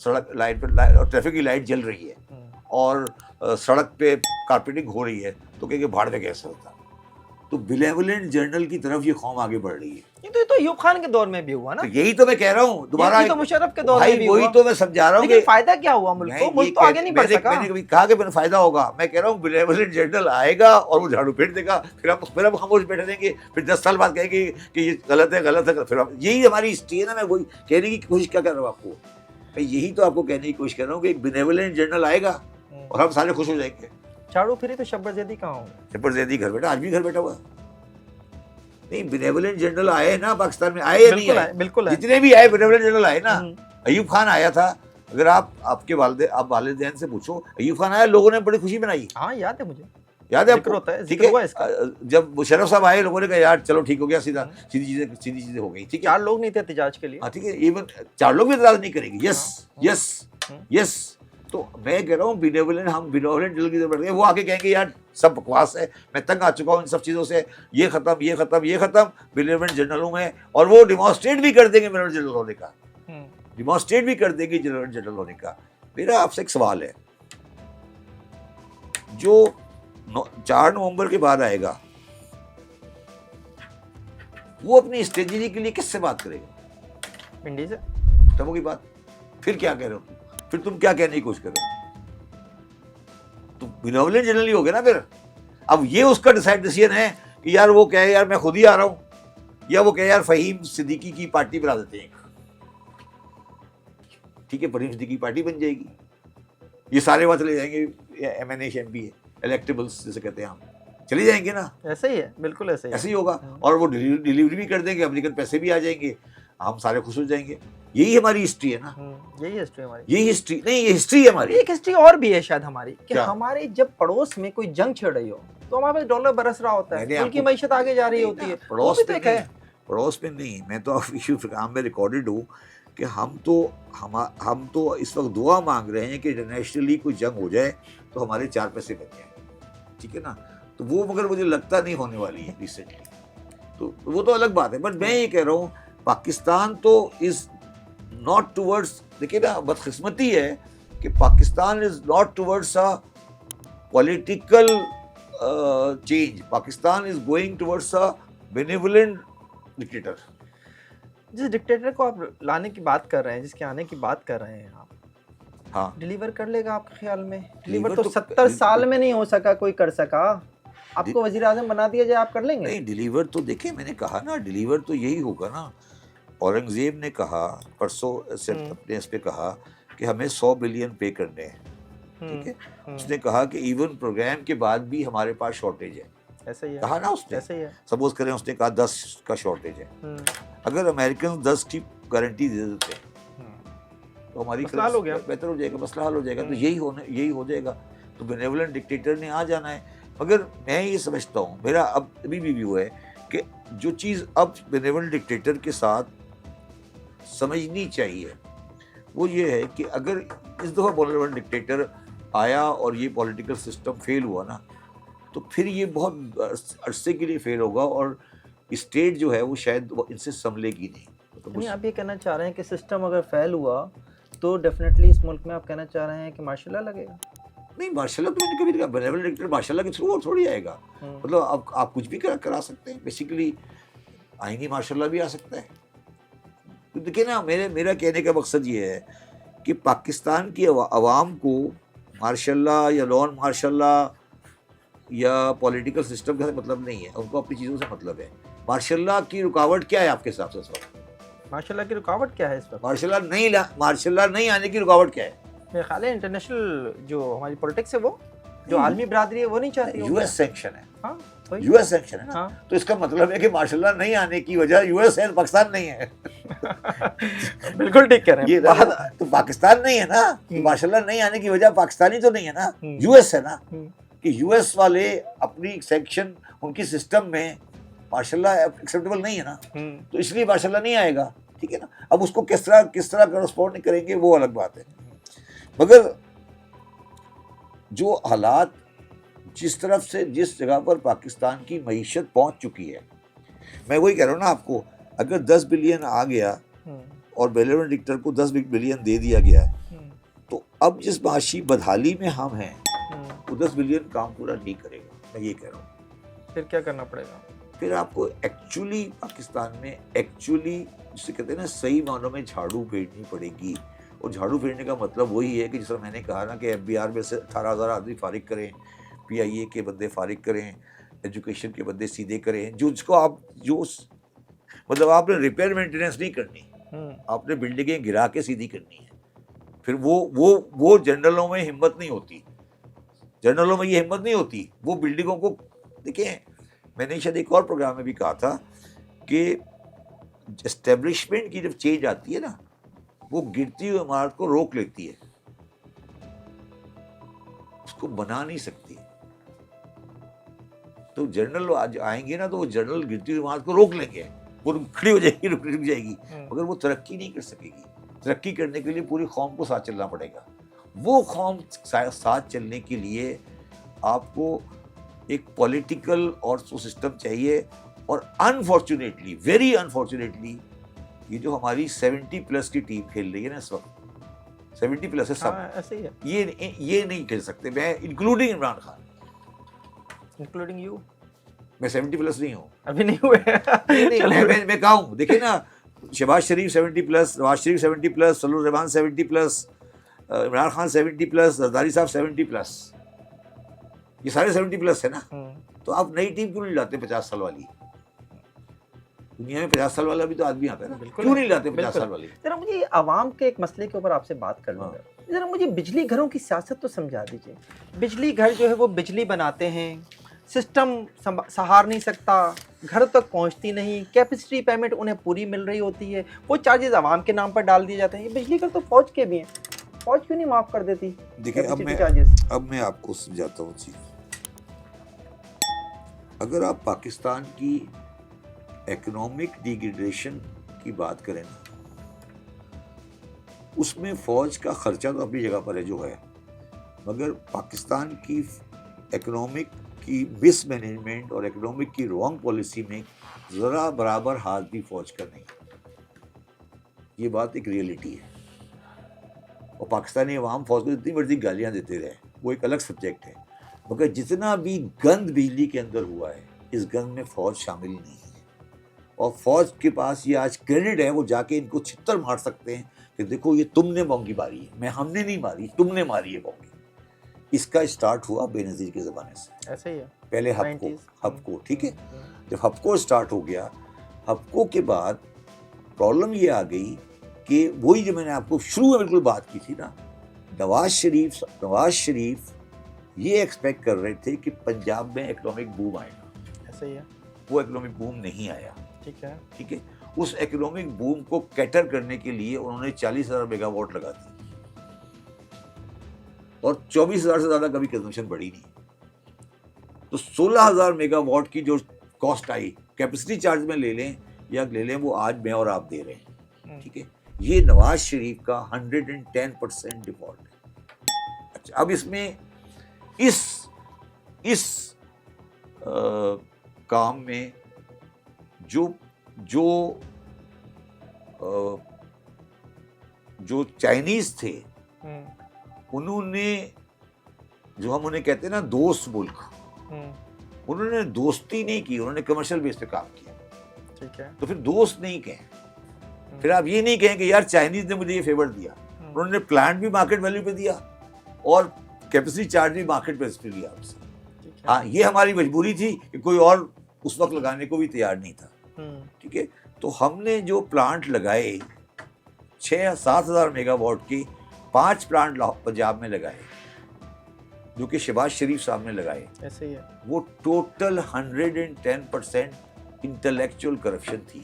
سڑک لائٹ پر اور ٹریفک کی لائٹ جل رہی ہے اور سڑک پہ کارپیٹنگ ہو رہی ہے تو کہ بھاڑ میں کیسے ہوتا. تو بیلیولنٹ جرنل کی طرف یہ قوم آگے بڑھ رہی ہے. یہ تو ایوب خان کے دور میں بھی ہوا نا. یہی تو میں کہہ رہا ہوں دوبارہ, یہ تو مشرف کے دور میں بھی وہی ہوا. تو میں سمجھا رہا ہوں کہ فائدہ کیا ہوا ملک کو, ملک تو آگے نہیں بڑھ سکا. میں نے کبھی کہا کہ میں نے فائدہ ہوگا, میں کہہ رہا ہوں بیلیولنٹ جرنل آئے گا اور وہ جھاڑو پھیر دے گا, پھر ہم خاموش بیٹھے رہیں گے, پھر 10 سال بعد کہیں گے کہ یہ غلط ہے غلط ہے. پھر یہی ہماری ہسٹری ہے نا. میں وہی کہنے کی کوشش کیا کر رہا ہوں آپ کو, میں یہی تو آپ کو کہنے کی کوشش کر رہا ہوں کہ ایک بیلیولنٹ جرنل آئے گا اور ہم سارے خوش ہو جائیں گے. جھاڑو پھری تو شبر زیدی کہاں ہوں گے؟ شبر زیدی گھر بیٹھا, آج بھی گھر بیٹھا ہوا. نہیں بیلیولنٹ جنرل آئے نا پاکستان میں, آئے یا نہیں آئے؟ بالکل جتنے بھی آئے بیلیولنٹ جنرل آئے نا. ایوب خان آیا تھا, اگر آپ کے والدین سے پوچھو, ایوب خان آیا, لوگوں نے بڑی خوشی منائی. ہاں یاد ہے مجھے, یاد ہے آپ کو؟ ٹھیک ہے, جب مشرف صاحب آئے لوگوں نے کہا یار چلو ٹھیک ہو گیا, سیدھی چیزیں ہو گئی. ٹھیک ہے, 4 لوگ نہیں تھے احتجاج کے لیے. ہاں ٹھیک ہے, ایون 4 لوگ بھی اعتراض نہیں کریں گے. یس یس یس. تو میں کہہ رہا ہوں بیلیولنٹ, ہم بیلیولنٹ جنرل کی ضرورت ہے. وہ آگے کہیں گے یار سب بکواس ہے, میں تنگ آ چکا ہوں ان سب چیزوں سے, یہ ختم یہ ختم یہ ختم بیلیولنٹ جنرلوں میں. اور وہ ڈیمانسٹریٹ بھی کر دیں گے بیلیولنٹ جنرل ہونے کا, ڈیمانسٹریٹ بھی کر دیں گے بیلیولنٹ جنرل ہونے کا. میرا آپ سے ایک سوال ہے, جو 4 نومبر کے بعد آئے گا وہ اپنی اسٹریٹجی کے لیے کس سے بات کرے گا؟ پنڈی سے. تب ہوگی بات. پھر کیا کہہ رہے ہو, پھر تم کیا کہنے کی کوشش کر رہے ہو؟ تو بیلیولنٹ جنرل ہی ہو گیا نا پھر. اب یہ اس کا ڈیسیژن ہے کہ یار وہ کہے یار میں خود ہی آ رہا ہوں, یا وہ کہے یار فہیم صدیقی کی پارٹی بنا دیتے ہیں. ٹھیک ہے, فہیم صدیقی کی پارٹی بن جائے گی, یہ سارے وہاں چلے جائیں گے, M N A M P ہے, الیکٹیبلس جیسے کہتے ہیں ہم, چلے جائیں گے نا. ایسا ہی ہے, بالکل ایسے ہی ہوگا. اور وہ ڈیلیوری بھی کر دیں گے, امریکن پیسے بھی آ جائیں گے, ہم سارے خوش ہو جائیں گے. یہی ہماری ہسٹری ہے نا. یہی ہسٹری ہماری. یہی ہسٹری نہیں, یہ ہسٹری ہے ہماری. ایک ہسٹری اور بھی ہے شاید ہماری, کہ ہمارے جب پڑوس میں کوئی جنگ چھڑ رہی ہو تو ہمارے پاس ڈالر برس رہا ہوتا ہے, ملک کی معیشت آگے جا رہی ہوتی ہے. پڑوس میں نہیں, میں تو کام میں ریکارڈڈ ہوں کہ ہم تو اس وقت دعا مانگ رہے ہیں کہ انٹرنیشنلی کوئی جنگ ہو جائے تو ہمارے 4 پیسے بن جائیں. ٹھیک ہے نا, تو وہ مگر مجھے لگتا نہیں ہونے والی ہے ریسنٹلی, تو وہ تو الگ بات ہے. بٹ میں یہ کہہ رہا ہوں پاکستان تو از ناٹ ٹورڈس, دیکھیے نا بدقسمتی ہے کہ Pakistan is not towards a political change. Pakistan is going towards a benevolent dictator. جس ڈکٹیٹر کو آپ لانے کی بات کر رہے ہیں, جس کے آنے کی بات کر رہے ہیں آپ, ہاں ڈیلیور کر لے گا آپ کے خیال میں؟ ڈیلیور تو 70 سال میں نہیں ہو سکا کوئی کر سکا. آپ کو وزیر اعظم بنا دیا جائے, آپ کر لیں گے؟ نہیں, ڈیلیور تو دیکھیں, میں نے کہا نا ڈیلیور تو یہی ہوگا نا. اورنگزیب نے کہا پرسوں اپنے اس پہ کہا کہ ہمیں 100 بلین پے کرنے ہیں. ٹھیک ہے, اس نے کہا کہ ایون پروگرام کے بعد بھی ہمارے پاس شارٹیج ہے. ایسا ہی ہے, کہا نا اس نے. ایسا ہی ہے. سپوز کریں اس نے کہا 10 کا شارٹیج ہے, اگر امریکن 10 کی گارنٹی دے دیتے ہیں تو ہماری بہتر ہو جائے گا, مسئلہ حل ہو جائے گا. تو یہی ہو جائے گا. تو بینیولنٹ ڈکٹیٹر نے آ جانا ہے. مگر میں یہ سمجھتا ہوں, میرا اب ابھی بھی ویو ہے کہ جو چیز اب بینیولنٹ ڈکٹیٹر کے ساتھ سمجھنی چاہیے وہ یہ ہے کہ اگر اس دفعہ بینیولنٹ ڈکٹیٹر آیا اور یہ پولیٹیکل سسٹم فیل ہوا نا, تو پھر یہ بہت عرصے کے لیے فیل ہوگا اور اسٹیٹ جو ہے وہ شاید ان سے سنبھلے گی نہیں. آپ یہ کہنا چاہ رہے ہیں کہ سسٹم اگر فیل ہوا تو ڈیفینیٹلی اس ملک میں آپ کہنا چاہ رہے ہیں کہ ماشاء اللہ لگے گا؟ نہیں, ماشاء اللہ تو میں نے کبھی کہا بینیولنٹ ڈکٹیٹر ماشاء اللہ کے تھرو تھوڑی آئے گا. مطلب اب آپ کچھ بھی کرا سکتے ہیں. بیسیکلی آئینی ماشاء اللہ بھی آ سکتا ہے. دیکھیں نا, میرا کہنے کا مقصد یہ ہے کہ پاکستان کی عوام کو ماشاء اللہ یا نان ماشاء اللہ یا پولیٹیکل سسٹم کا مطلب نہیں ہے, ان کو اپنی چیزوں سے مطلب ہے. ماشاء اللہ کی رکاوٹ کیا ہے آپ کے حساب سے اس وقت؟ ماشاء اللہ کی رکاوٹ کیا ہے اس وقت؟ ماشاء اللہ نہیں آنے کی رکاوٹ کیا ہے؟ میرے خیال ہے انٹرنیشنل جو ہماری پولیٹکس ہے, وہ جو عالمی برادری ہے وہ نہیں چاہتی. یو ایس سینکشن ہے. ہاں, یو ایس سینکشن ہے نا, تو اس کا مطلب ہے کہ ماشاء اللہ نہیں آنے کی وجہ یو ایس ہے, پاکستان نہیں ہے. بالکل ٹھیک کہہ رہے ہیں. تو پاکستان نہیں ہے نا, ماشاء اللہ نہیں آنے کی وجہ پاکستانی تو نہیں ہے نا, یو ایس ہے نا. کہ یو ایس والے اپنی سینکشن ان کی سسٹم میں ماشاء اللہ ایکسیپٹیبل نہیں ہے نا, تو اس لیے ماشاء اللہ نہیں آئے گا. ٹھیک ہے نا. اب اس کو کس طرح کرسپونڈ کریں گے وہ الگ بات ہے. مگر جو حالات جس جگہ پر پاکستان کی معیشت پہنچ چکی ہے, میں وہی کہہ رہا ہوں نا آپ کو, اگر 10 بلین آ گیا اور بیلرون کو 10 بلین دے دیا گیا ہے. تو اب جس معاشی بدحالی میں ہم ہیں وہ 10 بلین کام پورا نہیں کرے گا. میں یہ کہہ رہا ہوں پھر کیا کرنا پڑے گا؟ پھر آپ کو ایکچولی پاکستان میں ایکچولی جسے کہتے ہیں نا صحیح معنوں میں جھاڑو پھیرنی پڑے گی. اور جھاڑو پھیرنے کا مطلب وہی ہے کہ جس طرح میں نے کہا نا کہ FBR میں سے 18,000 آدمی فارغ کریں, PIA کے بندے فارغ کریں, ایجوکیشن کے بندے سیدھے کریں, جس کو آپ جو مطلب آپ نے ریپیئر مینٹیننس نہیں کرنی, آپ نے بلڈنگیں گرا کے سیدھی کرنی ہے. پھر وہ جنرلوں میں ہمت نہیں ہوتی, جنرلوں میں یہ ہمت نہیں ہوتی. وہ بلڈنگوں کو دیکھیں, میں نے شاید ایک اور پروگرام میں بھی کہا تھا کہ اسٹیبلشمنٹ کی جب چینج آتی ہے نا وہ گرتی ہوئی عمارت کو روک لیتی ہے, اس کو بنا نہیں سکتی. تو جنرل آج آئیں گے نا تو وہ جنرل گرتی ہوئی عمارت کو روک لیں گے, وہ کھڑی ہو جائے گی, رک جائے گی, مگر وہ ترقی نہیں کر سکے گی. ترقی کرنے کے لیے پوری قوم کو ساتھ چلنا پڑے گا. وہ قوم ساتھ چلنے کے لیے آپ کو ایک پولیٹیکل اور سسٹم چاہیے. اور انفارچونیٹلی, ویری انفارچونیٹلی, یہ جو ہماری 70+ کی ٹیم کھیل رہی ہے نا اس وقت, 70+ ہے سب, ایسے ہی ہے, یہ نہیں کھیل سکتے. میں including Imran Khan, including you, میں 70+ نہیں ہوں, ابھی نہیں ہوئے. میں کہا ہوں, دیکھیں نا, شہباز شریف 70+, نواز شریف 70+, سلور الرحمان 70+, عمران خان 70+, زرداری صاحب 70+, یہ سارے 70+ ہے نا. تو آپ نئی ٹیم کیوں نہیں لاتے 50 سال والی؟ دنیا میں 50 سال والا بھی تو آدمی آتا ہے نا, کیوں نہیں لاتے 50 سال والی؟ ذرا مجھے عوام کے ایک مسئلے کے اوپر آپ سے بات کرنا ہے. ذرا مجھے بجلی گھروں کی سیاست تو سمجھا دیجیے. بجلی گھر جو ہے وہ بجلی بناتے ہیں, سسٹم سہار نہیں سکتا, گھر تک پہنچتی نہیں, کیپیسٹی پیمنٹ انہیں پوری مل رہی ہوتی ہے, وہ چارجز عوام کے نام پر ڈال دیے جاتے ہیں. یہ بجلی گھر تو فوج کے بھی ہیں, فوج کیوں نہیں معاف کر دیتی؟ دیکھیں اب میں آپ کو سمجھاتا ہوں چیز. اگر آپ پاکستان کی اکنامک ڈیگریڈیشن کی بات کریں نا, اس میں فوج کا خرچہ تو اپنی جگہ پر ہے جو ہے, مگر پاکستان کی اکنامک کی مس مینجمنٹ اور اکنامک کی رانگ پالیسی میں ذرا برابر ہاتھ بھی فوج کا نہیں. یہ بات ایک ریئلٹی ہے. اور پاکستانی عوام فوج کو جتنی مرضی گالیاں دیتے رہے, وہ ایک الگ سبجیکٹ ہے, مگر جتنا بھی گند بجلی کے اندر ہوا ہے اس گند میں فوج شامل نہیں ہے. اور فوج کے پاس یہ آج کریڈٹ ہے, وہ جا کے ان کو چھتر مار سکتے ہیں کہ دیکھو یہ تم نے بونگی ماری ہے, ہم نے نہیں ماری, تم نے ماری ہے بونگی. اس کا اسٹارٹ ہوا بے نظیر کے زمانے سے, ایسے ہی ہے, پہلے ہپکو, ٹھیک ہے. جب ہپکو اسٹارٹ ہو گیا, ہپکو کے بعد پرابلم یہ آ گئی کہ وہی جو میں نے آپ کو شروع میں بالکل بات کی تھی نا, نواز شریف یہ ایکسپیکٹ کر رہے تھے کہ پنجاب میں اکنامک بوم آئے گا. ایسے ہی ہے, وہ اکنامک بوم نہیں آیا. ٹھیک ہے. اس اکنامک بوم کو کیٹر کرنے کے لیے انہوں نے 40,000 میگا واٹ لگا دی, اور 24,000 سے زیادہ کبھی کنزمپشن بڑھی نہیں. تو 16,000 میگا واٹ کی جو کاسٹ آئی, کیپیسٹی چارج میں لے لیں وہ آج میں اور آپ دے رہے ہیں. ٹھیک ہے, یہ نواز شریف کا 110% ڈیفالٹ ہے. اچھا, اب اس میں اس کام میں جو چائنیز تھے, انہوں نے, جو ہم انہیں کہتے ہیں نا دوست ملک, انہوں نے دوستی نہیں کی, انہوں نے کمرشل بیس پہ کام کیا. ٹھیک ہے, تو پھر دوست نہیں کہیں, پھر آپ یہ نہیں کہیں کہ یار چائنیز نے مجھے یہ فیور دیا. انہوں نے پلانٹ بھی مارکیٹ ویلیو پہ دیا اور کیپیسٹی چارج بھی مارکیٹ پہ لیا ہم سے. ہاں, یہ ہماری مجبوری تھی کہ کوئی اور اس وقت لگانے کو بھی تیار نہیں تھا. ٹھیک ہے, تو ہم نے جو پلانٹ لگائے 6-7 ہزار میگا واٹ کی, 5 پلانٹ پنجاب میں لگائے جو کہ شہباز شریف صاحب نے لگائے. ایسے ہی ہے, وہ ٹوٹل 110% انٹلیکچوئل کرپشن تھی.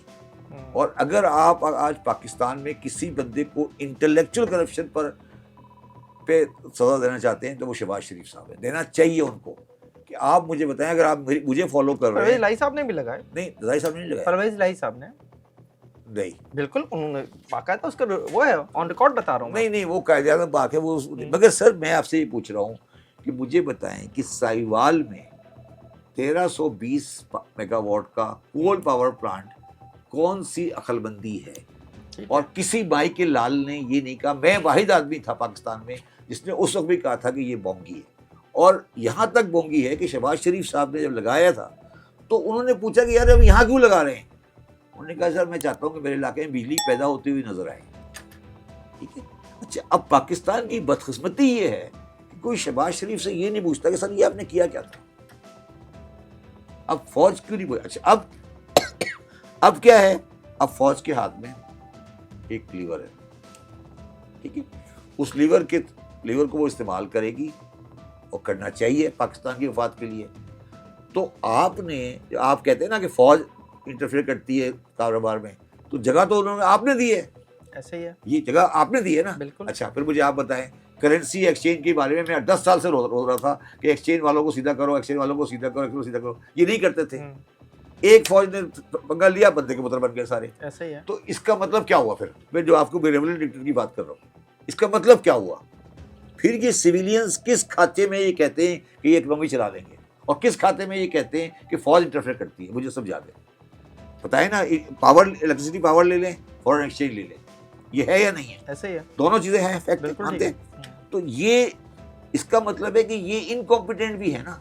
اور اگر آپ آج پاکستان میں کسی بندے کو انٹلیکچوئل کرپشن پہ سزا دینا چاہتے ہیں تو وہ شہباز شریف صاحب ہے. دینا چاہیے ان کو. کہ آپ مجھے بتائیں, اگر آپ مجھے فالو کر رہے ہیں. پرویز لائی صاحب نے بھی لگائے. نہیں, رضائی صاحب نے نہیں لگایا. پرویز لائی صاحب نے نہیں, بالکل, انہوں نے باقاعدہ اس کا وہ ہے آن ریکارڈ بتا رہا ہوں. نہیں, وہ قاعدے اعظم پاک ہے وہ. مگر سر میں آپ سے یہ پوچھ رہا ہوں کہ مجھے بتائیں کہ سائیوال میں 1320 میگا واٹ کا کول پاور پلانٹ کون سی عقل بندی ہے اور کسی بھائی کے لال نے یہ نہیں کہا. میں واحد آدمی تھا پاکستان میں جس نے اس وقت بھی کہا تھا کہ یہ بونگی ہے. اور یہاں تک بونگی ہے کہ شہباز شریف صاحب نے جب لگایا تھا تو انہوں نے پوچھا کہ یار اب یہاں کیوں لگا رہے ہیں؟ انہوں نے کہا سر میں چاہتا ہوں کہ میرے علاقے میں بجلی پیدا ہوتی ہوئی نظر آئے. ٹھیک ہے. اچھا اب پاکستان کی بدقسمتی یہ ہے کہ کوئی شہباز شریف سے یہ نہیں پوچھتا کہ سر یہ آپ نے کیا کیا تھا. اب فوج کیوں نہیں پوچھا؟ اچھا اب کیا ہے؟ اب فوج کے ہاتھ میں ایک لیور ہے. ٹھیک ہے. اس لیور کو وہ استعمال کرے گی اور کرنا چاہیے پاکستان کی مفاد کے لیے. تو آپ کہتے ہیں نا کہ فوج انٹرفیئر کرتی ہے کاروبار میں, تو جگہ تو انہوں نے آپ نے دی ہے. ایسے ہی ہے, یہ جگہ آپ نے دی ہے نا. بالکل. اچھا پھر مجھے آپ بتائیں کرنسی ایکسچینج کے بارے میں 10 سال سے رو رہا تھا کہ ایکسچینج والوں کو سیدھا کرو, ایکسچینج والوں کو سیدھا کرو. یہ نہیں کرتے تھے. ایک فوج نے پنگا لیا, بندے کے پتر بن گئے سارے. ایسے ہی ہے. تو اس کا مطلب کیا ہوا؟ پھر میں جو آپ کو بیریولنٹ ڈکٹیٹر کی بات کر رہا ہوں, اس کا مطلب کیا ہوا؟ پھر یہ سویلینز کس کھاتے میں یہ کہتے ہیں کہ یہ اکنامی چلا لیں گے, اور کس کھاتے میں یہ کہتے ہیں کہ فوج انٹرفیئر کرتی ہے؟ مجھے سمجھا دیں. بتائیں نا, پاور, الیکٹریسٹی پاور لے لیں, فورن ایکسچینج لے لیں, یہ ہے یا نہیں ہے؟ ایسے ہی ہے. دونوں چیزیں ہیں, فیکٹ مانتے ہیں. تو یہ اس کا مطلب ہے کہ یہ انکمپیٹنٹ بھی ہے نا.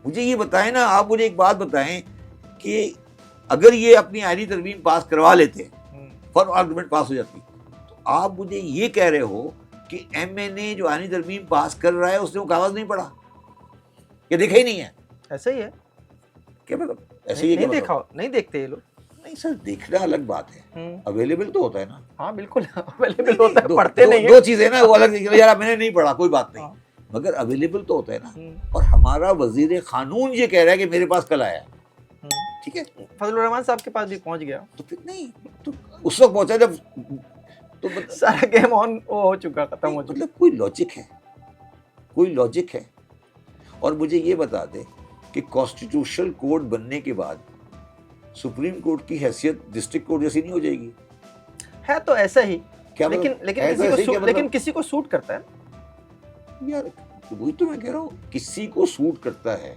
مجھے یہ بتائیں نا, آپ مجھے ایک بات بتائیں کہ اگر یہ اپنی آئینی ترمیم پاس کروا لیتے, فار آرگومنٹ پاس ہو جاتی, تو آپ مجھے یہ کہہ رہے ہو کہ ایم این اے جو آئینی ترمیم پاس کر رہا ہے اس نے وہ کاغذ نہیں پڑھا, یہ دیکھا ہی نہیں ہے؟ ایسے ہی ہے. کیا مطلب ایسے ہی نہیں دیکھا, نہیں دیکھتے یہ لوگ. نہیں سر, دیکھنا الگ بات ہے, اویلیبل تو ہوتا ہے نا. ہاں بالکل اویلیبل ہوتا ہے, پڑھتے نہیں. دو چیزیں نا, وہ الگ. یار میں نے نہیں پڑھا کوئی بات نہیں, مگر اویلیبل تو ہوتا ہے نا. اور ہمارا وزیر قانون یہ کہہ رہا ہے کہ میرے پاس کل آیا. ٹھیک ہے, فضل الرحمان صاحب کے پاس بھی پہنچ گیا. تو پھر نہیں, تو اس وقت پہنچا جب تو سارا گیم آن ہو چکا, ختم ہو چکا. مطلب کوئی لاجک ہے, کوئی لاجک ہے. اور مجھے یہ بتا دیں کہ کانسٹیٹیوشنل کورٹ بننے کے بعد سپریم کورٹ کی حیثیت ڈسٹرکٹ کورٹ جیسی نہیں ہو جائے گی؟ ہے تو ایسا ہی, کیا لیکن کسی کو سوٹ کرتا ہے یار. وہی تو میں کہہ رہا ہوں, کسی کو سوٹ کرتا ہے,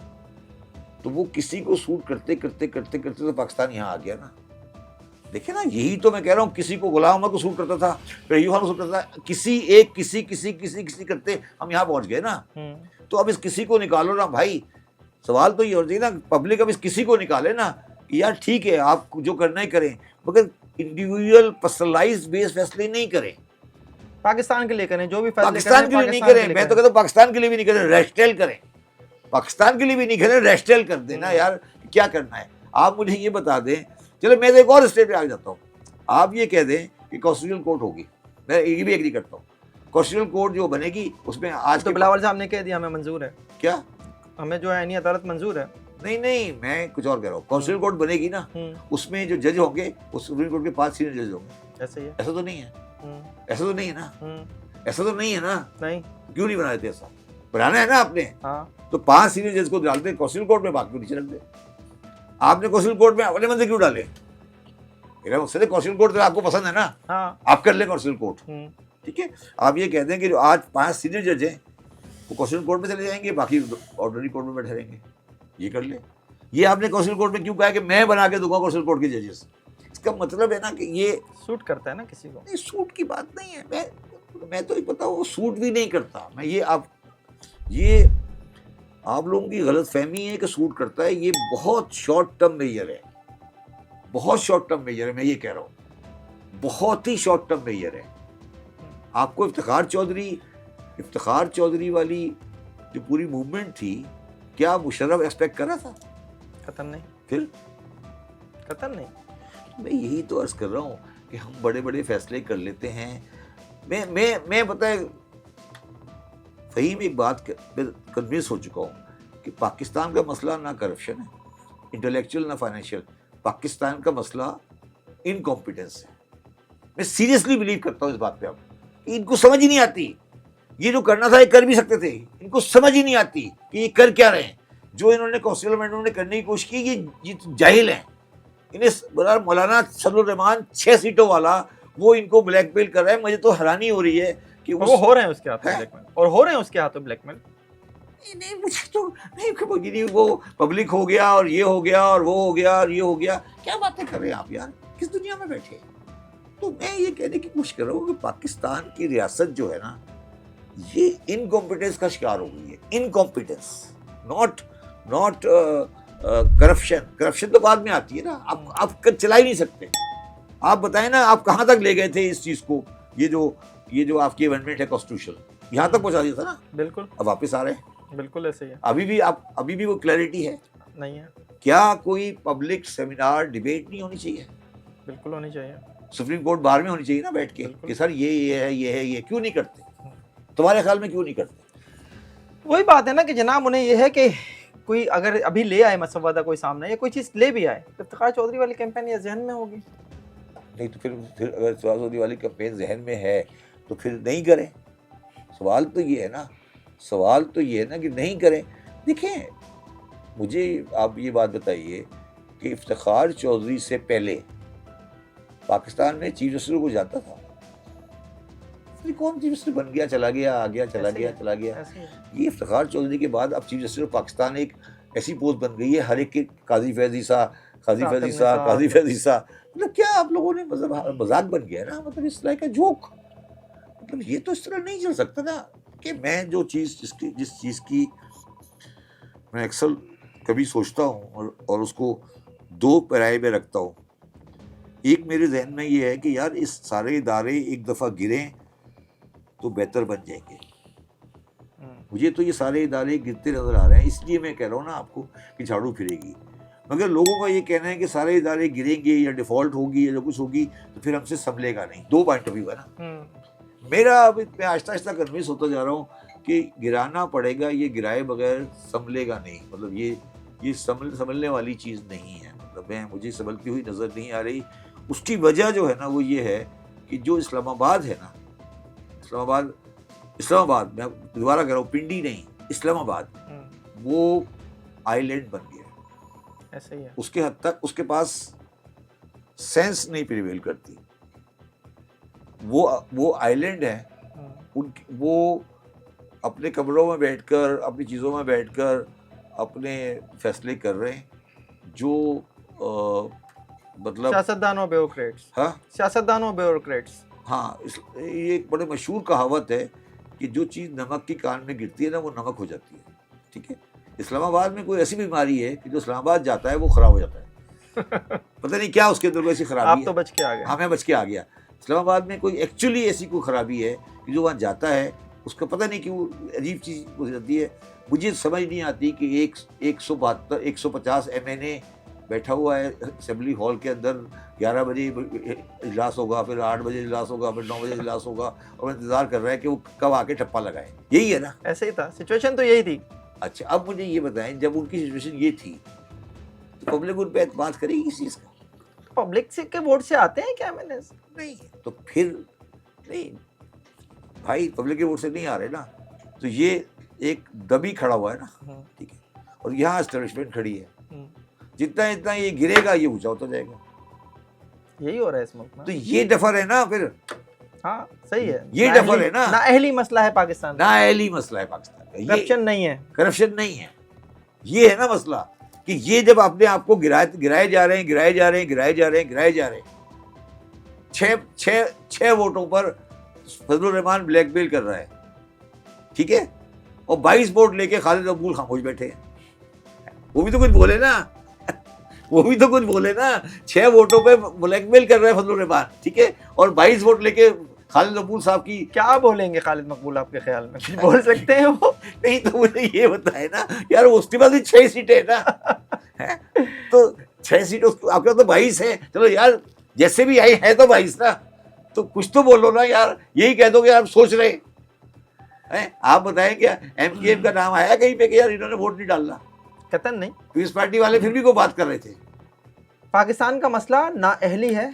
تو وہ کسی کو سوٹ کرتے کرتے کرتے کرتے تو پاکستان یہاں آ گیا نا. دیکھیں نا, یہی تو میں کہہ رہا ہوں, کسی کو غلام احمد کو سوٹ کرتا تھا, پھر ایوب خان کو سوٹ کرتا تھا, کسی ایک کسی کسی کسی کسی کرتے ہم یہاں پہنچ گئے نا. تو اب اس کسی کو نکالو نا بھائی. سوال تو یہ ہوتا ہے نا, پبلک اب اس کسی کو نکالے نا, یار ٹھیک ہے آپ جو کرنا ہی کریں, مگر انڈیویجول پرسنلائز بیس فیصلے نہیں کریں. پاکستان کے لیے کریں, جو بھی پاکستان کے لیے نہیں کریں. میں تو کہتا ہوں پاکستان کے لیے بھی نہیں کریں, ریسٹیل کریں. پاکستان کے لیے بھی نہیں کریں, ریسٹیل کر دینا. یار کیا کرنا ہے آپ مجھے یہ بتا دیں. چلو میں تو ایک اور اسٹیپ پہ آ جاتا ہوں. آپ یہ کہہ دیں کہ کانسٹیٹیوشنل کورٹ ہوگی, میں یہ بھی ایگری کرتا ہوں. کانسٹیٹیوشنل کورٹ جو بنے گی اس میں آج تو بلاول صاحب نے کہہ دیا ہمیں منظور ہے. کیا ہمیں جو ہے عینی عدالت منظور ہے؟ نہیں, میں کچھ اور کہہ رہا ہوں. کانسٹیٹیوشنل کورٹ بنے گی نا, اس میں جو جج ہوں گے وہ سپریم کورٹ کے 5 سینئر جج ہوں گے. ایسا ہی ہے. ایسا تو نہیں ہے, ایسا تو نہیں ہے نا, ایسا تو نہیں ہے نا. نہیں, کیوں نہیں بنا دیتے؟ ایسا بنانا ہے نا آپ نے. تو 5 سینئر جج کو ڈالتے ہیں کانسٹیٹیوشنل کورٹ میں, باقی کو نیچے رکھ دیں. آپ نے کانسٹیٹیوشنل کورٹ میں اپنے بندے کیوں ڈالے؟ میرا مقصد ہے کانسٹیٹیوشنل کورٹ آپ کو پسند ہے نا, آپ کر لیں کانسٹیٹیوشنل کورٹ. ٹھیک ہے, آپ یہ کہہ دیں کہ جو آج 5 سینئر جج ہیں وہ کانسٹیٹیوشنل کورٹ میں چلے جائیں گے, باقی آرڈنری کورٹ میں بیٹھے رہیں گے. یہ کر لیں. یہ آپ نے کانسٹیٹیوشنل کورٹ میں کیوں کہا کہ میں بنا کے دوں گا کانسٹیٹیوشنل کورٹ کے ججز؟ اس کا مطلب ہے نا کہ یہ سوٹ کرتا ہے نا کسی کو. نہیں, سوٹ کی بات نہیں ہے. میں تو پتا وہ سوٹ بھی نہیں کرتا. میں یہ آپ لوگوں کی غلط فہمی ہے کہ سوٹ کرتا ہے. یہ بہت شارٹ ٹرم میجر ہے, بہت شارٹ ٹرم میجر ہے. میں یہ کہہ رہا ہوں بہت ہی شارٹ ٹرم میجر ہے. آپ کو افتخار چودھری والی جو پوری موومنٹ تھی, کیا مشرف ایکسپیکٹ کر رہا تھا؟ قطن نہیں. پھر قطن نہیں. میں یہی تو عرض کر رہا ہوں کہ ہم بڑے بڑے فیصلے کر لیتے ہیں. میں پتہ ہے فہیم, ایک بات کنوینس ہو چکا ہوں کہ پاکستان کا مسئلہ نہ کرپشن ہے, انٹلیکچوئل نہ فائنینشیل. پاکستان کا مسئلہ انکمپیٹنس ہے. میں سیریسلی بلیو کرتا ہوں اس بات پہ. اب ان کو سمجھ ہی نہیں آتی, یہ جو کرنا تھا یہ کر بھی سکتے تھے. ان کو سمجھ ہی نہیں آتی کہ یہ کر کیا رہے ہیں. جو انہوں نے کانسٹیٹیوشنل امینڈمنٹ میں کرنے کی کوشش کی, یہ جاہل ہیں. انہیں مولانا صدر الرحمان 6 سیٹوں والا وہ ان کو بلیک میل کر رہا ہے. مجھے تو حیرانی ہو رہی ہے کہ وہ ہو رہے ہیں اس کے ہاتھوں بلیک میل, اور ہو رہے ہیں اس کے ہاتھوں بلیک میل. نہیں, مجھے تو نہیں, وہ پبلک ہو گیا اور یہ ہو گیا اور وہ ہو گیا اور یہ ہو گیا. کیا باتیں کر رہے ہیں آپ یار, کس دنیا میں بیٹھے؟ تو میں یہ کہنے کی کوشش کر رہا ہوں کہ پاکستان کی ریاست جو ہے نا یہ انکمپیٹنس کا شکار ہو گئی ہے. انکمپیٹنس, ناٹ کرپشن تو بعد میں آتی ہے نا. آپ چلا ہی نہیں سکتے. آپ بتائیں نا آپ کہاں تک لے گئے تھے اس چیز کو, یہ جو آپ کی امینڈمنٹ ہے کانسٹیٹیوشن, یہاں تک پہنچا دیا تھا نا. بالکل. اب واپس آ رہے ہیں. بالکل ایسے ہی ہے. ابھی بھی وہ کلیئرٹی ہے نہیں ہے. کیا کوئی پبلک سیمینار ڈیبیٹ نہیں ہونی چاہیے؟ بالکل ہونی چاہیے. سپریم کورٹ بار میں ہونی چاہیے نا بیٹھ کے کہ سر یہ ہے یہ ہے یہ, کیوں نہیں کرتے؟ تمہارے خیال میں کیوں نہیں کرتے؟ وہی بات ہے نا کہ جناب انہیں یہ ہے کہ کوئی اگر ابھی لے آئے مسودہ کوئی سامنے یا کوئی چیز لے بھی آئے تو افتخار چودھری والی کیمپین یہ ذہن میں ہوگی. نہیں تو پھر اگر افتخار چودھری والی کیمپین ذہن میں ہے تو پھر نہیں کریں. سوال تو یہ ہے نا کہ نہیں کریں. دیکھیں مجھے آپ یہ بات بتائیے کہ افتخار چودھری سے پہلے پاکستان میں چیف منسٹر کو جاتا تھا. کون چیف منسٹر بن گیا, چلا گیا, آ گیا, چلا گیا. یہ افتخار چودھری کے بعد اب چیف منسٹر پاکستان ایک ایسی پوسٹ بن گئی ہے, ہر ایک کے قاضی فیض عیسیٰ. مطلب کیا آپ لوگوں نے مذاق بن گیا نا, مطلب اس طرح کا جوک. مطلب یہ تو اس طرح نہیں چل سکتا نا کہ میں جو چیز جس چیز کی میں اکثر کبھی سوچتا ہوں اور اس کو دو پیرائے میں رکھتا ہوں. ایک میرے ذہن میں یہ ہے کہ یار اس سارے ادارے ایک دفعہ گریں تو بہتر بن جائیں گے. مجھے تو یہ سارے ادارے گرتے نظر آ رہے ہیں, اس لیے میں کہہ رہا ہوں نا آپ کو کہ جھاڑو پھرے گی. مگر لوگوں کا یہ کہنا ہے کہ سارے ادارے گریں گے یا ڈیفالٹ ہوگی یا جو کچھ ہوگی تو پھر ہم سے سنبھلے گا نہیں. دو پوائنٹ آف ویو ہے نا میرا. اب میں آہستہ آہستہ کنوینس ہوتا جا رہا ہوں کہ گرانا پڑے گا, یہ گرائے بغیر سنبھلے گا نہیں. مطلب یہ سنبھلنے والی چیز نہیں ہے. مطلب مجھے سنبھلتی ہوئی نظر نہیں آ رہی. اس کی وجہ جو ہے نا وہ یہ ہے کہ جو اسلام آباد ہے نا, اسلام آباد میں دوبارہ کہہ رہا ہوں, پنڈی نہیں, اسلام آباد, وہ آئی لینڈ بن گیا. ایسا ہی ہے. اس کے حد تک اس کے پاس سینس نہیں پریویل کرتی. وہ آئی لینڈ ہے, وہ اپنے کمروں میں بیٹھ کر, اپنی چیزوں میں بیٹھ کر اپنے فیصلے کر رہے ہیں جو مطلب سیاستدانوں بیوروکریٹس. ہاں, یہ ایک بڑے مشہور کہاوت ہے کہ جو چیز نمک کی کان میں گرتی ہے نا وہ نمک ہو جاتی ہے. ٹھیک ہے, اسلام آباد میں کوئی ایسی بیماری ہے کہ جو اسلام آباد جاتا ہے وہ خراب ہو جاتا ہے. پتہ نہیں کیا اس کے اندر کوئی ایسی خرابی ہے. آپ تو بچ کے آ گئے. ہاں میں بچ کے آ گیا. اسلام آباد میں کوئی ایکچولی ایسی کوئی خرابی ہے کہ جو وہاں جاتا ہے اس کا پتہ نہیں کیوں عجیب چیز ہو جاتی ہے. مجھے سمجھ نہیں آتی کہ 150 MNA بیٹھا ہوا ہے اسمبلی ہال کے اندر, 11 بجے اجلاس ہوگا, پھر 8 بجے اجلاس ہوگا, پھر 9 بجے اجلاس ہوگا, اور انتظار کر رہا ہے کہ وہ کب آ کے ٹپا لگائے. یہی ہے نا. ایسے ہی تھا, سچویشن تو یہی تھی. اچھا اب مجھے یہ بتائیں, جب ان کی سچویشن یہ تھی تو پبلک ان پہ اعتماد کرے گی اس چیز کا؟ پبلک سے کے ووٹ سے آتے ہیں کیا؟ میں نے نہیں, تو پھر نہیں بھائی, پبلک کے ووٹ سے نہیں آ رہے نا, تو یہ ایک دبی کھڑا ہوا ہے نا. ٹھیک ہے, اور یہاں اسٹیبلشمنٹ کھڑی ہے. جتنا یہ گرے گا یہ اونچا ہوتا جائے گا. یہی ہو رہا ہے اس ملک میں. تو یہ ڈفر ہے نا پھر. ہاں صحیح ہے, یہ ڈفر ہے نا. نااہلی مسئلہ ہے پاکستان, نااہلی مسئلہ ہے پاکستان کا. کرپشن نہیں ہے, کرپشن نہیں ہے. یہ ہے نا مسئلہ کہ یہ جب اپنے آپ کو گرائے جا رہے ہیں, 6 ووٹوں پر فضل الرحمان بلیک میل کر رہا ہے. ٹھیک ہے, اور 22 ووٹ لے کے خالد مقبول خاموش بیٹھے ہیں. وہ بھی تو کچھ بولے نا, 6 ووٹوں پہ بلیک میل کر رہا ہے فضل الرحمان. ٹھیک ہے, اور 22 ووٹ لے کے خالد مقبول صاحب کی. کیا بولیں گے خالد مقبول آپ کے خیال میں؟ کچھ بول سکتے ہیں وہ؟ نہیں تو مجھے یہ بتائے نا یار, اس کے بعد 6 سیٹیں نا, تو 6 سیٹیں آپ کے تو 22 ہیں. چلو یار جیسے بھی آئی ہے تو 22 نا, تو کچھ تو بولو نا یار. یہی کہہ دو کہ آپ سوچ رہے ہیں. آپ بتائیں کیا MKM کا نام آیا کہیں پہ کہ یار انہوں نے ووٹ نہیں ڈالنا؟ قطعاً نہیں. پیپلز پارٹی والے پھر بھی کوئی بات کر رہے تھے. پاکستان کا مسئلہ نااہلی ہے,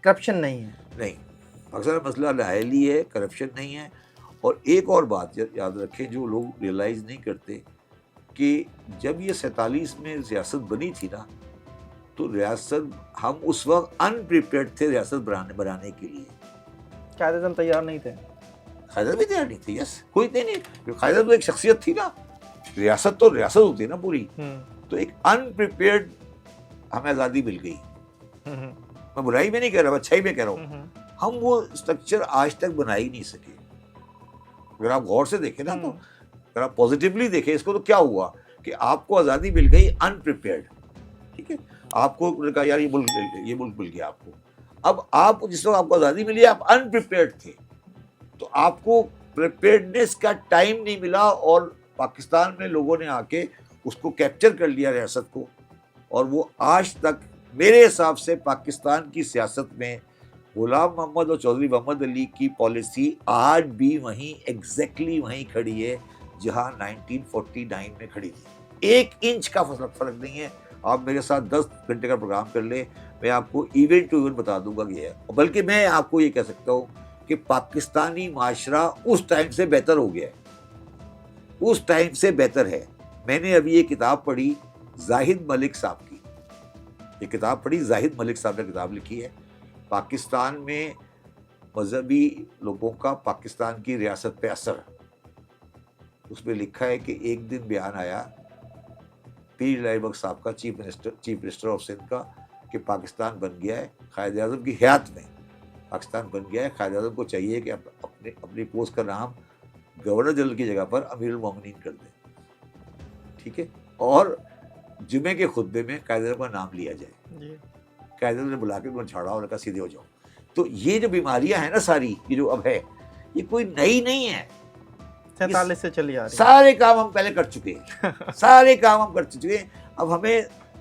کرپشن نہیں ہے. نہیں, پاکستان کا مسئلہ نااہلی ہے, کرپشن نہیں ہے. اور ایک اور بات یاد رکھیں جو لوگ ریئلائز نہیں کرتے کہ جب یہ 47 میں ریاست بنی تھی نا, تو ریاست ہم اس وقت انپریپیئرڈ تھے ریاست بنانے کے لیے. قائد اعظم تیار نہیں تھے. قائد اعظم بھی تیار نہیں تھے. یس, کوئی نہیں. قائد اعظم تو ایک شخصیت تھی نا, ریاست تو ریاست ہوتی ہے نا پوری. تو ایک انپریپیئرڈ ہمیں آزادی مل گئی. میں برائی میں نہیں کہہ رہا, اچھائی میں کہہ رہا ہوں. ہم وہ اسٹرکچر آج تک بنا ہی نہیں سکے. اگر آپ غور سے دیکھیں نا، تو اگر آپ پازیٹیولی دیکھیں اس کو، تو کیا ہوا کہ آپ کو آزادی مل گئی انپریپیئرڈ. ٹھیک ہے، آپ کو کہا یار یہ ملک مل گیا آپ کو. اب آپ جس وقت آپ کو آزادی ملی آپ انپریپیئرڈ تھے، تو آپ کو پریپیئرڈنیس کا ٹائم نہیں ملا، اور پاکستان میں لوگوں نے آ کے اس کو کیپچر کر لیا ریاست کو. اور وہ آج تک میرے حساب سے پاکستان کی سیاست میں غلام محمد اور چودھری محمد علی کی پالیسی آج بھی وہیں ایگزیکٹلی وہیں کھڑی ہے جہاں 1949 میں کھڑی تھی. 1 انچ کا فرق نہیں ہے. آپ میرے ساتھ 10 گھنٹے کا پروگرام کر لیں، میں آپ کو ایونٹ ٹو ایونٹ بتا دوں گا کہ ہے. بلکہ میں آپ کو یہ کہہ سکتا ہوں کہ پاکستانی معاشرہ اس ٹائم سے بہتر ہو گیا ہے، اس ٹائم سے بہتر ہے. میں نے ابھی یہ کتاب پڑھی زاہد ملک صاحب کی، یہ کتاب پڑھی، زاہد ملک صاحب نے کتاب لکھی ہے پاکستان میں مذہبی لوگوں کا پاکستان کی ریاست پہ اثر. اس میں لکھا ہے کہ ایک دن بیان آیا پیر الہی بخش صاحب کا، چیف منسٹر آف سندھ کا، کہ پاکستان بن گیا ہے قائد اعظم کی حیات میں. پاکستان بن گیا ہے، قائد اعظم کو چاہیے کہ اپنی پوسٹ کا نام گورنر جنرل کی جگہ پر امیر المومنین کر دیں. ٹھیک ہے، اور جمعے کے خطبے میں قائد اعظم کا نام لیا جائے. قائد اعظم نے بلا کے انہیں جھاڑا اور کہا سیدھے ہو جاؤ. تو یہ جو بیماریاں ہیں نا ساری، یہ جو اب ہے، یہ کوئی نئی نہیں ہے. 47 سے چلی آ رہی ہے. سارے کام ہم پہلے کر چکے ہیں، سارے کام ہم کر چکے ہیں.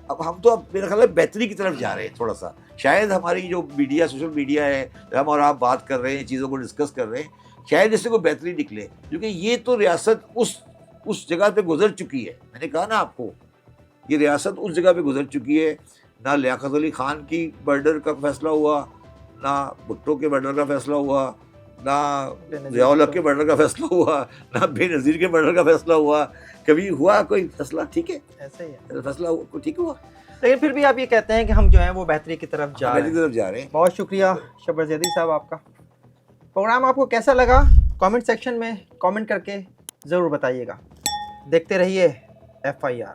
اب ہم تو میرا خیال ہے بہتری کی طرف جا رہے ہیں تھوڑا سا. شاید ہماری جو میڈیا، سوشل میڈیا ہے، ہم اور آپ بات کر رہے ہیں، چیزوں کو ڈسکس کر رہے ہیں، شاید اس سے کوئی بہتری نکلے. کیونکہ یہ تو ریاست اس جگہ پہ گزر چکی ہے. میں نے کہا نا آپ کو، یہ ریاست اس جگہ پہ گزر چکی ہے. نہ لیاقت علی خان کی مرڈر کا فیصلہ ہوا، نہ بھٹو کے مرڈر کا فیصلہ ہوا، نہ ضیاء الحق کے مرڈر کا فیصلہ ہوا، نہ بے نظیر کے مرڈر کا فیصلہ ہوا. کبھی ہوا کوئی فیصلہ؟ ٹھیک ہے، ایسے ہی ہے. فیصلہ ٹھیک ہوا، لیکن پھر بھی آپ یہ کہتے ہیں کہ ہم جو ہیں وہ بہتری کی طرف جا میری طرف جا رہے ہیں. بہت شکریہ شبر زیدی صاحب آپ کا. پروگرام آپ کو کیسا لگا کامنٹ سیکشن میں کامنٹ کر کے ضرور بتائیے گا. دیکھتے رہیے FIR.